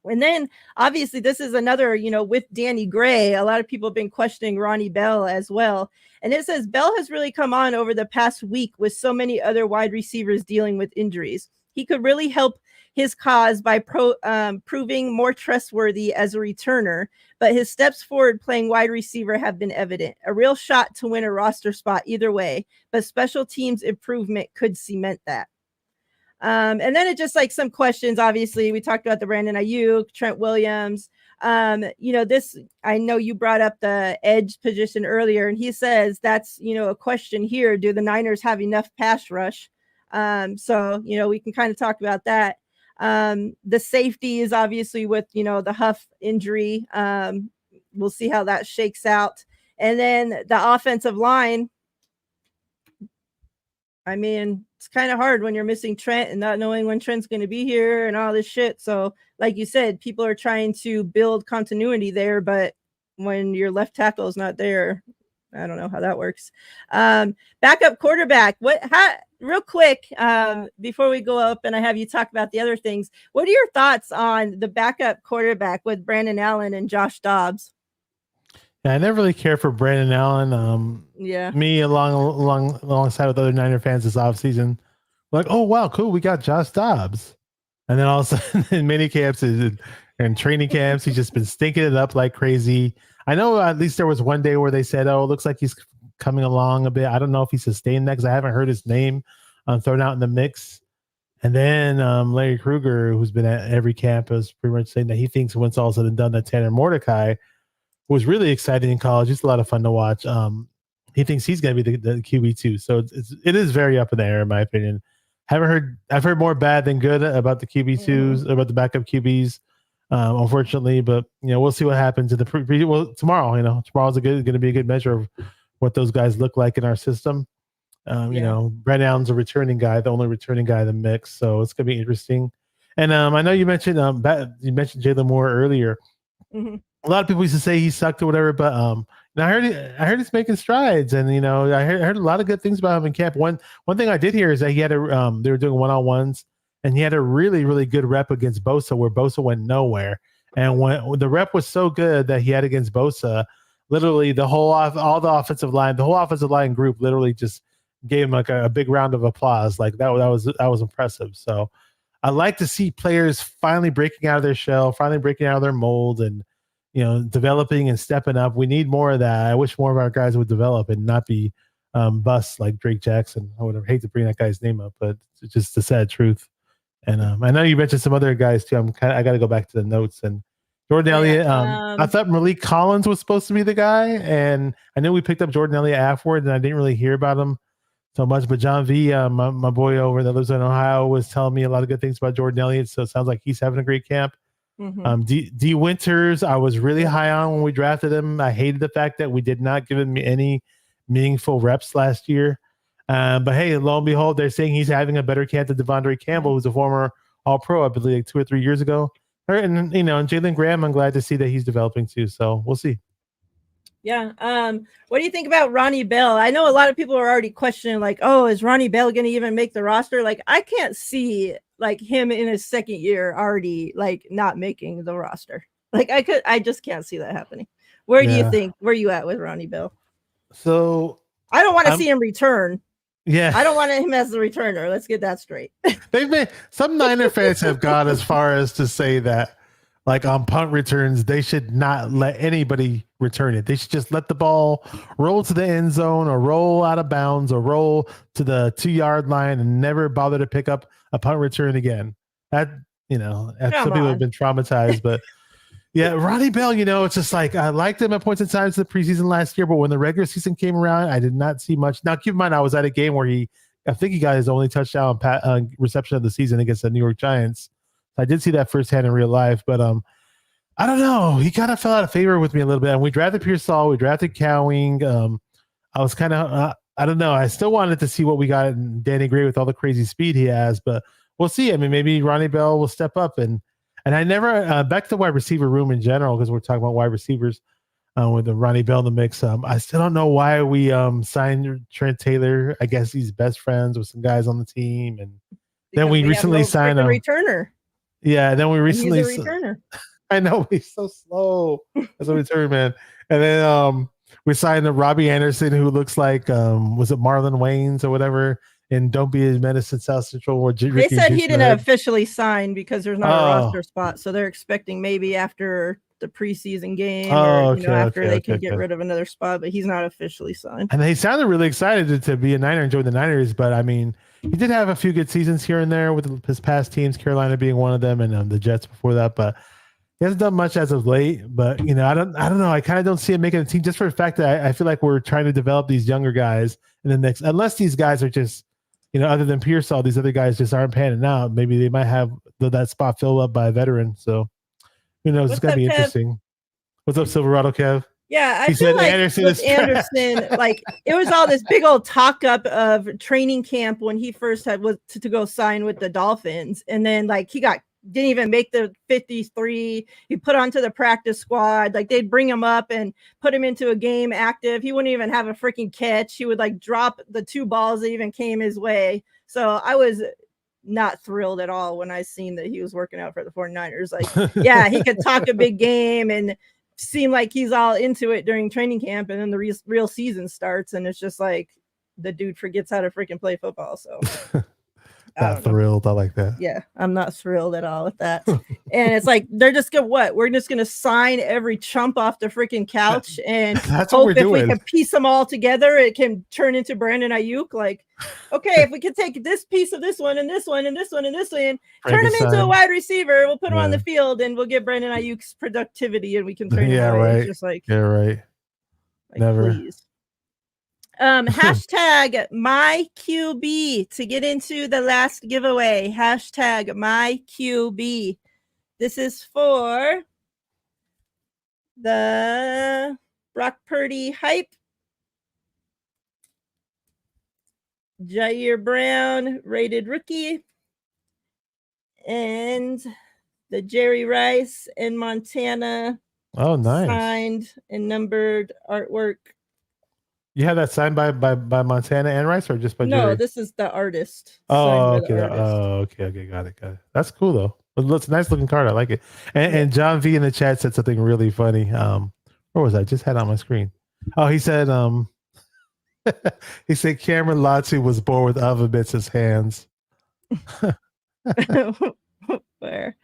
And then obviously this is another, with Danny Gray, a lot of people have been questioning Ronnie Bell as well. And it says Bell has really come on over the past week with so many other wide receivers dealing with injuries. He could really help his cause by proving more trustworthy as a returner, but his steps forward playing wide receiver have been evident. A real shot to win a roster spot either way, but special teams improvement could cement that. And then it just like some questions. Obviously, we talked about the Brandon AIYUK, Trent Williams. This, I know you brought up the edge position earlier, and he says that's, a question here. Do the Niners have enough pass rush? So, we can kind of talk about that. The safety is obviously with, the Huff injury. We'll see how that shakes out. And then the offensive line. I mean, it's kind of hard when you're missing Trent and not knowing when Trent's going to be here and all this shit. So like you said, people are trying to build continuity there, but when your left tackle is not there, I don't know how that works. Backup quarterback. Real quick, before we go up and I have you talk about the other things, what are your thoughts on the backup quarterback with Brandon Allen and Josh Dobbs? Yeah, I never really cared for Brandon Allen. Me alongside with other Niner fans this offseason, like, oh wow, cool, we got Josh Dobbs. And then all of a sudden in mini camps and training camps, he's just been stinking it up like crazy. I know at least there was one day where they said, oh, it looks like he's coming along a bit. I don't know if he sustained that because I haven't heard his name thrown out in the mix. And then Larry Krueger, who's been at every camp, is pretty much saying that he thinks once all said and done that Tanner Mordecai was really exciting in college. It's a lot of fun to watch. He thinks he's going to be the QB2. So it is very up in the air, in my opinion. I've heard more bad than good about the QB2s, about the backup QBs, unfortunately. But we'll see what happens in the tomorrow. Tomorrow's going to be a good measure of what those guys look like in our system. Brent Allen's a returning guy, the only returning guy in the mix, so it's going to be interesting. And I know you mentioned Jalen Moore earlier. Mm-hmm. A lot of people used to say he sucked or whatever, but I heard he's making strides, and I heard a lot of good things about him in camp. One thing I did hear is that he had they were doing one-on-ones, and he had a really, really good rep against Bosa, where Bosa went nowhere. And when the rep was so good that he had against Bosa, literally all the offensive line group literally just gave him like a big round of applause. Like that was impressive. So I like to see players finally breaking out of their shell, finally breaking out of their mold, and developing and stepping up. We need more of that. I wish more of our guys would develop and not be busts like Drake Jackson. I would hate to bring that guy's name up, but it's just the sad truth. And I know you mentioned some other guys too. I got to go back to the notes. And Jordan Elliott. I thought Malik Collins was supposed to be the guy, and I knew we picked up Jordan Elliott afterward, and I didn't really hear about him so much. But John V, my boy over that lives in Ohio, was telling me a lot of good things about Jordan Elliott. So it sounds like he's having a great camp. Mm-hmm. D Winters, I was really high on when we drafted him. I hated the fact that we did not give him any meaningful reps last year. But hey, lo and behold, they're saying he's having a better camp than Devondre Campbell, who's a former All-Pro, I believe, 2 or 3 years ago. And Jalen Graham, I'm glad to see that he's developing too. So we'll see. Yeah. What do you think about Ronnie Bell? I know a lot of people are already questioning, like, oh, is Ronnie Bell going to even make the roster? Like, I can't see like him in his second year already like not making the roster. Like I just can't see that happening. Where do you think? Where you at with Ronnie Bell? So I don't want to see him return. Yeah. I don't want him as the returner. Let's get that straight. They've been some Niner fans have gone as far as to say that, like on punt returns, they should not let anybody return it. They should just let the ball roll to the end zone or roll out of bounds or roll to the 2-yard line and never bother to pick up a punt return again. That, some people have been traumatized, but yeah, Ronnie Bell, it's just like I liked him at points in time to the preseason last year, but when the regular season came around, I did not see much. Now, keep in mind, I was at a game where I think he got his only touchdown reception of the season against the New York Giants. I did see that firsthand in real life, but I don't know. He kind of fell out of favor with me a little bit. And we drafted Pearsall, we drafted Cowing. I was kind of, I don't know. I still wanted to see what we got in Danny Gray with all the crazy speed he has, but we'll see. I mean, maybe Ronnie Bell will step up and I never back to the wide receiver room in general because we're talking about wide receivers with the Ronnie Bell in the mix. I still don't know why we signed Trent Taylor. I guess he's best friends with some guys on the team, and then we recently signed a returner. Yeah, then we recently. He's a returner. I know he's so slow as a return man, and then we signed a Robbie Anderson who looks like was it Marlon Wayans or whatever. And Don't Be a Menace in South Central. Where they said he didn't officially sign because there's not a roster spot. So they're expecting maybe after the preseason game or after they can get rid of another spot, but he's not officially signed. And he sounded really excited to be a Niner and join the Niners. But I mean, he did have a few good seasons here and there with his past teams, Carolina being one of them, and the Jets before that. But he hasn't done much as of late. But I don't know. I kind of don't see him making a team just for the fact that I feel like we're trying to develop these younger guys in the next, unless these guys are just. Other than Pearsall, these other guys just aren't panning out. Maybe they might have that spot filled up by a veteran. So, who knows? It's going to be interesting. What's up, Silverado Kev? Yeah, I feel like Anderson, like it was all this big old talk up of training camp when he first was to go sign with the Dolphins. And then like he didn't even make the 53. He put onto the practice squad. Like they'd bring him up and put him into a game active. He wouldn't even have a freaking catch. He would like drop the 2 balls that even came his way. So I was not thrilled at all when I seen that he was working out for the 49ers. Like, yeah, he could talk a big game and seem like he's all into it during training camp. And then the real season starts. And it's just like the dude forgets how to freaking play football. So not thrilled. I like that. Yeah, I'm not thrilled at all with that. And it's like they're just gonna we're just gonna sign every chump off the freaking couch and hope if we can piece them all together, it can turn into Brandon AIYUK. Like, okay, if we can take this piece of this one and this one and this one and this one, turn him into a wide receiver, we'll put him on the field and we'll get Brandon AIYUK's productivity and we can turn him away. Right. It's just like right. Like, Never. Please. Hashtag my QB to get into the last giveaway. Hashtag my QB. This is for the Brock Purdy hype. Jair Brown rated rookie. And the Jerry Rice in Montana. Oh, nice. Signed and numbered artwork. You have that signed by Montana and Rice, or just by Jerry? No, this is the artist. Oh, okay. Okay. Got it. That's cool though. It looks a nice looking card. I like it. And John V in the chat said something really funny. Where was I? Just had on my screen. Oh, he said he said Cameron Latu was born with oven mitts in his hands. Where?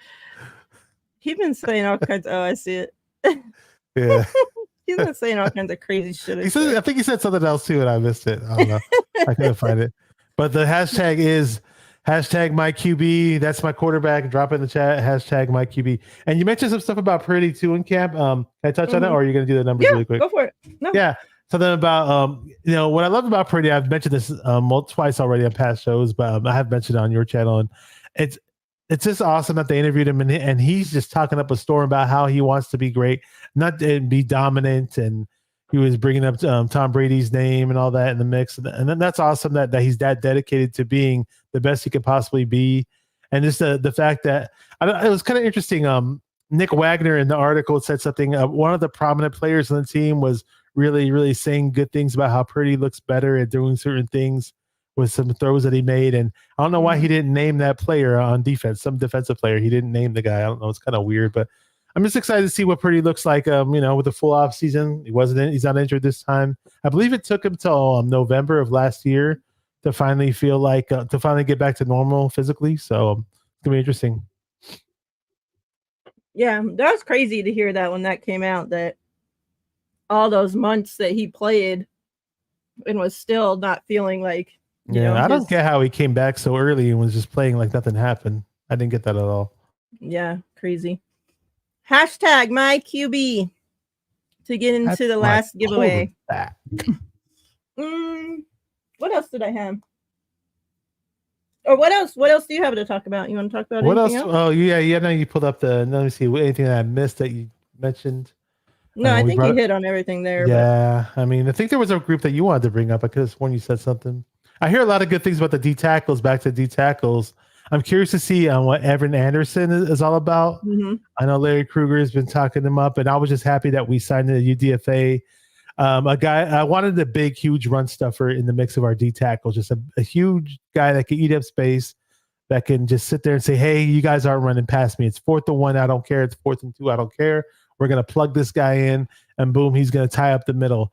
He's been saying all kinds. Oh, I see it. Yeah. He's been saying all kinds of crazy shit. I think he said something else too, and I missed it. I don't know. I couldn't find it. But the hashtag is hashtag my QB. That's my quarterback. Drop it in the chat. Hashtag my QB. And you mentioned some stuff about Purdy too in camp. Can I touch on it, or are you going to do the numbers really quick? Go for it. No. Yeah. Something about what I love about Purdy. I've mentioned this twice already on past shows, but I have mentioned it on your channel, and it's just awesome that they interviewed him and he's just talking up a storm about how he wants to be great, not to be dominant. And he was bringing up Tom Brady's name and all that in the mix. And then that's awesome that he's that dedicated to being the best he could possibly be. And just the fact that it was kind of interesting. Nick Wagner in the article said something. One of the prominent players on the team was really, really saying good things about how Purdy looks better at doing certain things with some throws that he made. And I don't know why he didn't name that player on defense, some defensive player. He didn't name the guy. I don't know. It's kind of weird, but I'm just excited to see what Purdy looks like, with the full off season. He's not injured this time. I believe it took him till November of last year to finally feel like to finally get back to normal physically. So it's gonna be interesting. Yeah, that was crazy to hear that when that came out, that all those months that he played and was still not feeling like, you know, I don't get how he came back so early and was just playing like nothing happened. I didn't get that at all. Yeah, crazy. Hashtag my QB to get into That's the my last giveaway. quarterback. What else did I have? Or what else? What else do you have to talk about? You want to talk about What anything else? else? Oh, yeah. Now you pulled up the. Let me see. Anything that I missed that you mentioned? No, I We think brought you it. hit on everything there. Yeah, I mean, I think there was a group that you wanted to bring up. I could have sworn you said something. I hear a lot of good things about the D tackles. Back to D tackles. I'm curious to see what Evan Anderson is all about. I know Larry Kruger has been talking him up, and I was just happy that we signed the UDFA. A guy I wanted a big, huge run stuffer in the mix of our D tackles, just a huge guy that can eat up space, that can just sit there and say, "Hey, you guys aren't running past me. It's 4th and 1. I don't care. It's 4th and 2. I don't care. We're gonna plug this guy in, and boom, he's gonna tie up the middle."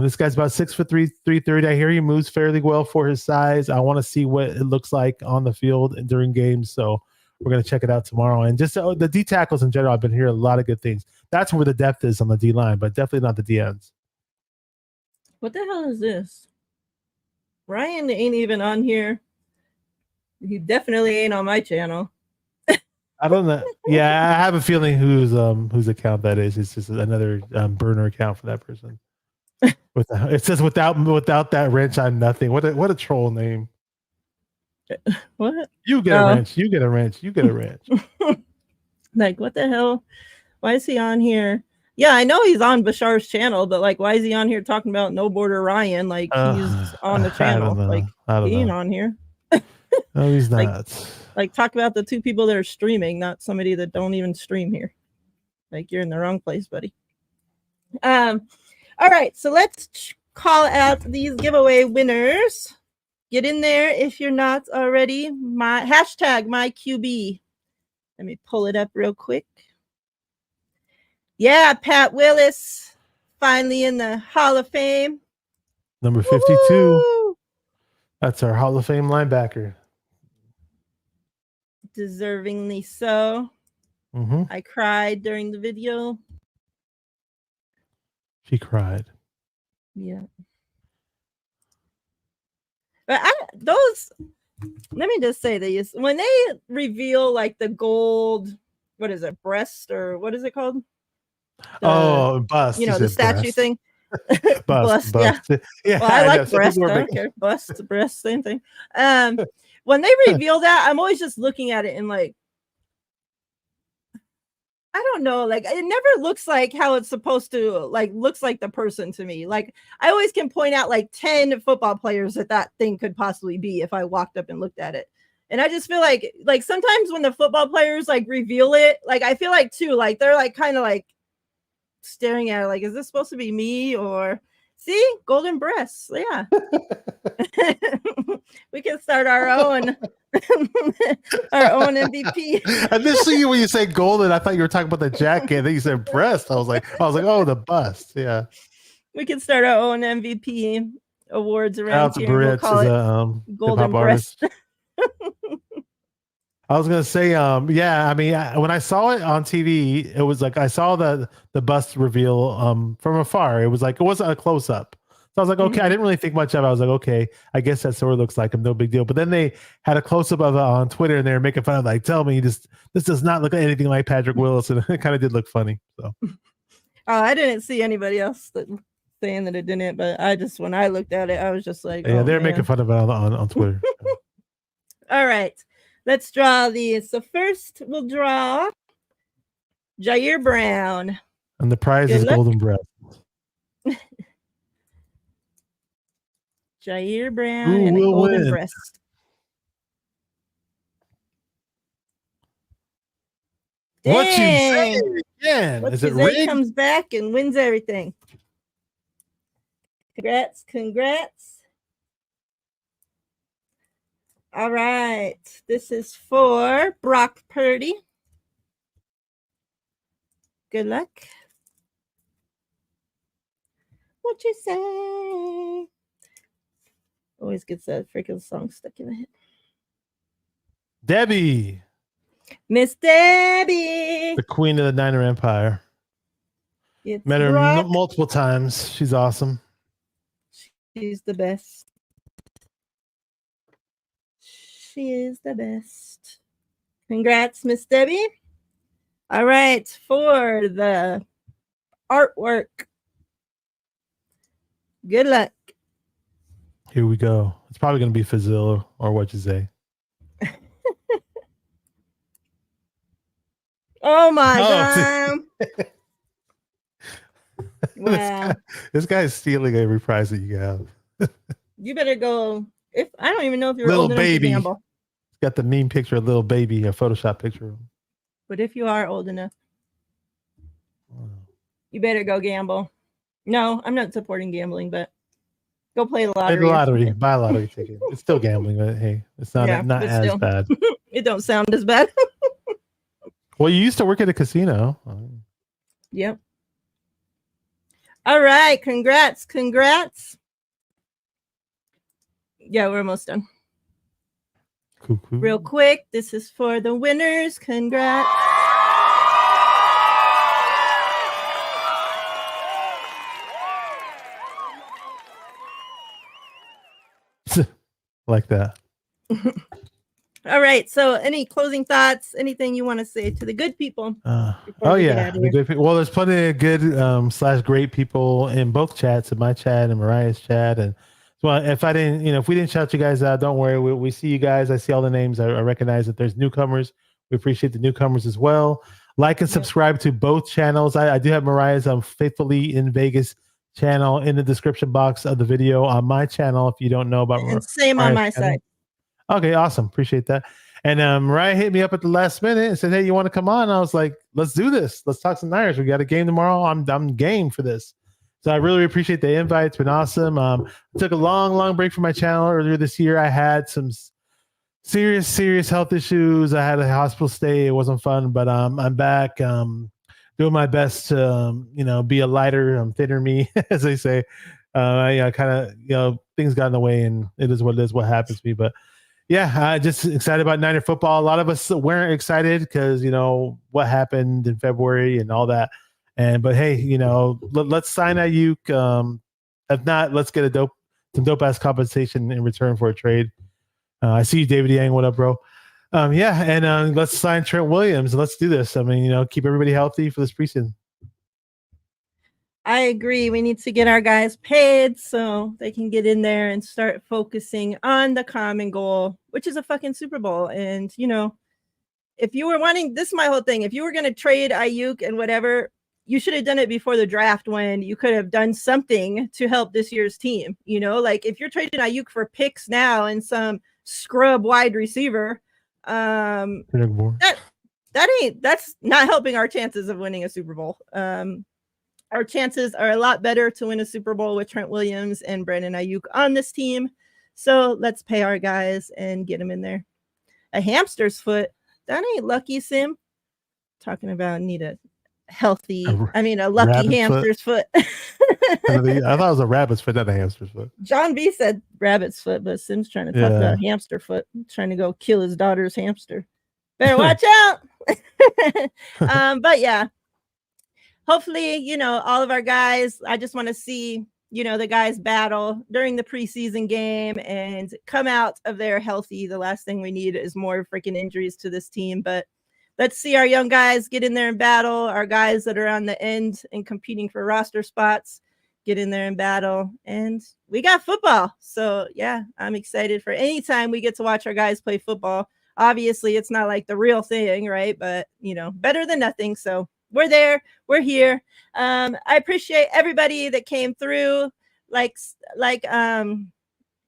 This guy's about 6'3", 330. I hear he moves fairly well for his size. I want to see what it looks like on the field and during games. So we're gonna check it out tomorrow. And just the D tackles in general, I've been hearing a lot of good things. That's where the depth is on the D line, but definitely not the D ends. What the hell is this? Ryan ain't even on here. He definitely ain't on my channel. I don't know. Yeah, I have a feeling whose account that is. It's just another burner account for that person. It says without that wrench, I'm nothing. What a troll name. What? You get a wrench. You get a wrench. You get a wrench. Like, what the hell? Why is he on here? Yeah, I know he's on Bashar's channel, but like, why is he on here talking about No Border Ryan? Like, he's on the channel. Like, he ain't on here. No, he's not. Like, talk about the two people that are streaming, not somebody that don't even stream here. Like, you're in the wrong place, buddy. All right, so let's call out these giveaway winners. Get in there if you're not already. My hashtag my QB. Let me pull it up real quick. Yeah, Pat Willis, finally in the Hall of Fame. Number 52. Woo-hoo! That's our Hall of Fame linebacker. Deservingly so. I cried during the video. She cried. Yeah. But let me just say this. When they reveal like the gold, what is it, breast, or what is it called? Bust. You know, the statue breast. thing. Bust. Yeah. Yeah. Well, I like breast. I don't care. Bust, breast, same thing. When they reveal that, I'm always just looking at it and like, I don't know, like it never looks like how it's supposed to, like looks like the person to me. Like I always can point out like 10 football players that thing could possibly be if I walked up and looked at it. And I just feel like sometimes when the football players like reveal it, like I feel like too, like they're like kind of like staring at it, like, is this supposed to be me? Or see, golden breasts. Yeah. We can start our own MVP. Initially, when you say golden, I thought you were talking about the jacket. Then you said breast. I was like, oh, the bust. Yeah. We can start our own MVP awards around here. We'll call it golden breast. I was gonna say, yeah. I mean, when I saw it on TV, it was like I saw the bust reveal from afar. It was like it wasn't a close up. So I was like, okay, I didn't really think much of it. I was like, okay, I guess that sort of looks like him, no big deal. But then they had a close up of it on Twitter, and they were making fun of like, tell me this does not look anything like Patrick Willis, and it kind of did look funny. So, I didn't see anybody else saying that it didn't, but I just when I looked at it, I was just like, yeah, they're making fun of it on Twitter. All right. Let's draw these. So first we'll draw Jair Brown. And the prize is golden breast. Jair Brown and a golden breast. What you say again? What is it rigged? Comes back and wins everything. Congrats. All right. This is for Brock Purdy. Good luck. What you say? Always gets that freaking song stuck in the head. Debbie, Miss Debbie. the queen of the Niner Empire. It's Met her Brock. multiple times. She's awesome. She's the best. She is the best. Congrats, Miss Debbie. All right, for the artwork. Good luck. Here we go. It's probably going to be Fazil or what you say. Oh my God. Wow. This guy is stealing every prize that you have. You better go. If I don't even know if you're Little old enough baby. to gamble. Got the meme picture of little baby, a Photoshop picture of him. But if you are old enough, you better go gamble. No, I'm not supporting gambling, but go play the lottery. Play the lottery. Buy a lottery ticket. It's still gambling, but hey, it's not as still. bad. It don't sound as bad. Well, you used to work at a casino. Yep. All right. Congrats. Yeah, we're almost done. Cool. Real quick, this is for the winners. Congrats. Like that. All right. So, any closing thoughts? Anything you want to say to the good people? Well, there's plenty of good / great people in both chats, in my chat and Mariah's chat. And well, if we didn't shout you guys out, don't worry. We see you guys. I see all the names. I recognize that there's newcomers. We appreciate the newcomers as well. Like and subscribe to both channels. I do have Mariah's Faithfully in Vegas channel in the description box of the video on my channel. If you don't know about and same Mariah's on my channel. side. Okay, awesome. Appreciate that. And Mariah hit me up at the last minute and said, "Hey, you want to come on?" I was like, "Let's do this. Let's talk some Niners. We got a game tomorrow. I'm game for this." So I really appreciate the invite. It's been awesome. I took a long break from my channel earlier this year. I had some serious health issues. I had a hospital stay. It wasn't fun, but I'm back. Doing my best to be a lighter, thinner me, as they say. I kind of things got in the way, and it is what it is. What happens to me, but. Yeah, just excited about Niner football. A lot of us weren't excited because what happened in February and all that. But hey, let's sign AIYUK. If not, let's get some dope ass compensation in return for a trade. I see you, David Yang. What up, bro? And let's sign Trent Williams. Let's do this. I mean, keep everybody healthy for this preseason. I agree. We need to get our guys paid so they can get in there and start focusing on the common goal, which is a fucking Super Bowl. And, if you were wanting, this is my whole thing. If you were going to trade AIYUK and whatever, you should have done it before the draft when you could have done something to help this year's team. Like if you're trading AIYUK for picks now and some scrub wide receiver, that's not helping our chances of winning a Super Bowl. Our chances are a lot better to win a Super Bowl with Trent Williams and Brandon AIYUK on this team. So let's pay our guys and get them in there. A hamster's foot. That ain't lucky, Sim. Talking about need a lucky hamster's foot. I thought it was a rabbit's foot, not a hamster's foot. John B said rabbit's foot, but Sim's trying to talk about hamster foot, trying to go kill his daughter's hamster. Better watch out. But yeah. Hopefully, all of our guys, I just want to see, the guys battle during the preseason game and come out of there healthy. The last thing we need is more freaking injuries to this team. But let's see our young guys get in there and battle. Our guys that are on the end and competing for roster spots, get in there and battle. And we got football. So, yeah, I'm excited for any time we get to watch our guys play football. Obviously, it's not like the real thing, right? But, better than nothing. So, we're there. We're here. I appreciate everybody that came through. Like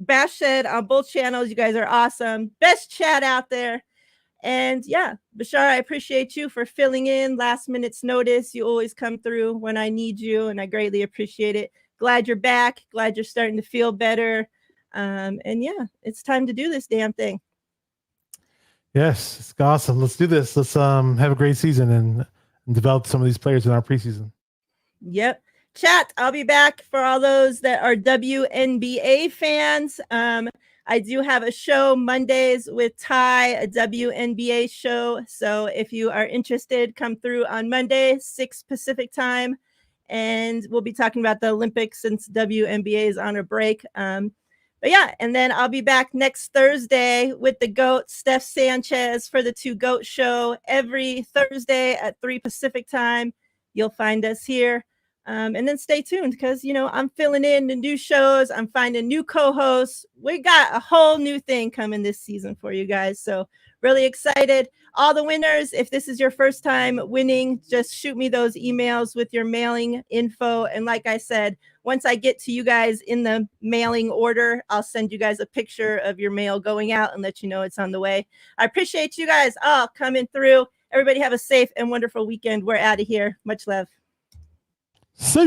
Bash said on both channels, you guys are awesome. Best chat out there. And yeah, Bashar, I appreciate you for filling in last minute's notice. You always come through when I need you, and I greatly appreciate it. Glad you're back. Glad you're starting to feel better. And yeah, it's time to do this damn thing. Yes, it's awesome. Let's do this. Let's have a great season and develop some of these players in our preseason. Yep. Chat, I'll be back for all those that are WNBA fans. I do have a show Mondays with Ty, a WNBA show. So if you are interested, come through on Monday, 6 Pacific time. And we'll be talking about the Olympics since WNBA is on a break. But yeah, and then I'll be back next Thursday with the GOAT, Steph Sanchez, for the Two GOAT show every Thursday at 3 Pacific time. You'll find us here. And then stay tuned because, you know, I'm filling in the new shows. I'm finding new co-hosts. We got a whole new thing coming this season for you guys. So really excited. All the winners, if this is your first time winning, just shoot me those emails with your mailing info. And like I said, once I get to you guys in the mailing order, I'll send you guys a picture of your mail going out and let you know it's on the way. I appreciate you guys all coming through. Everybody have a safe and wonderful weekend. We're out of here. Much love. See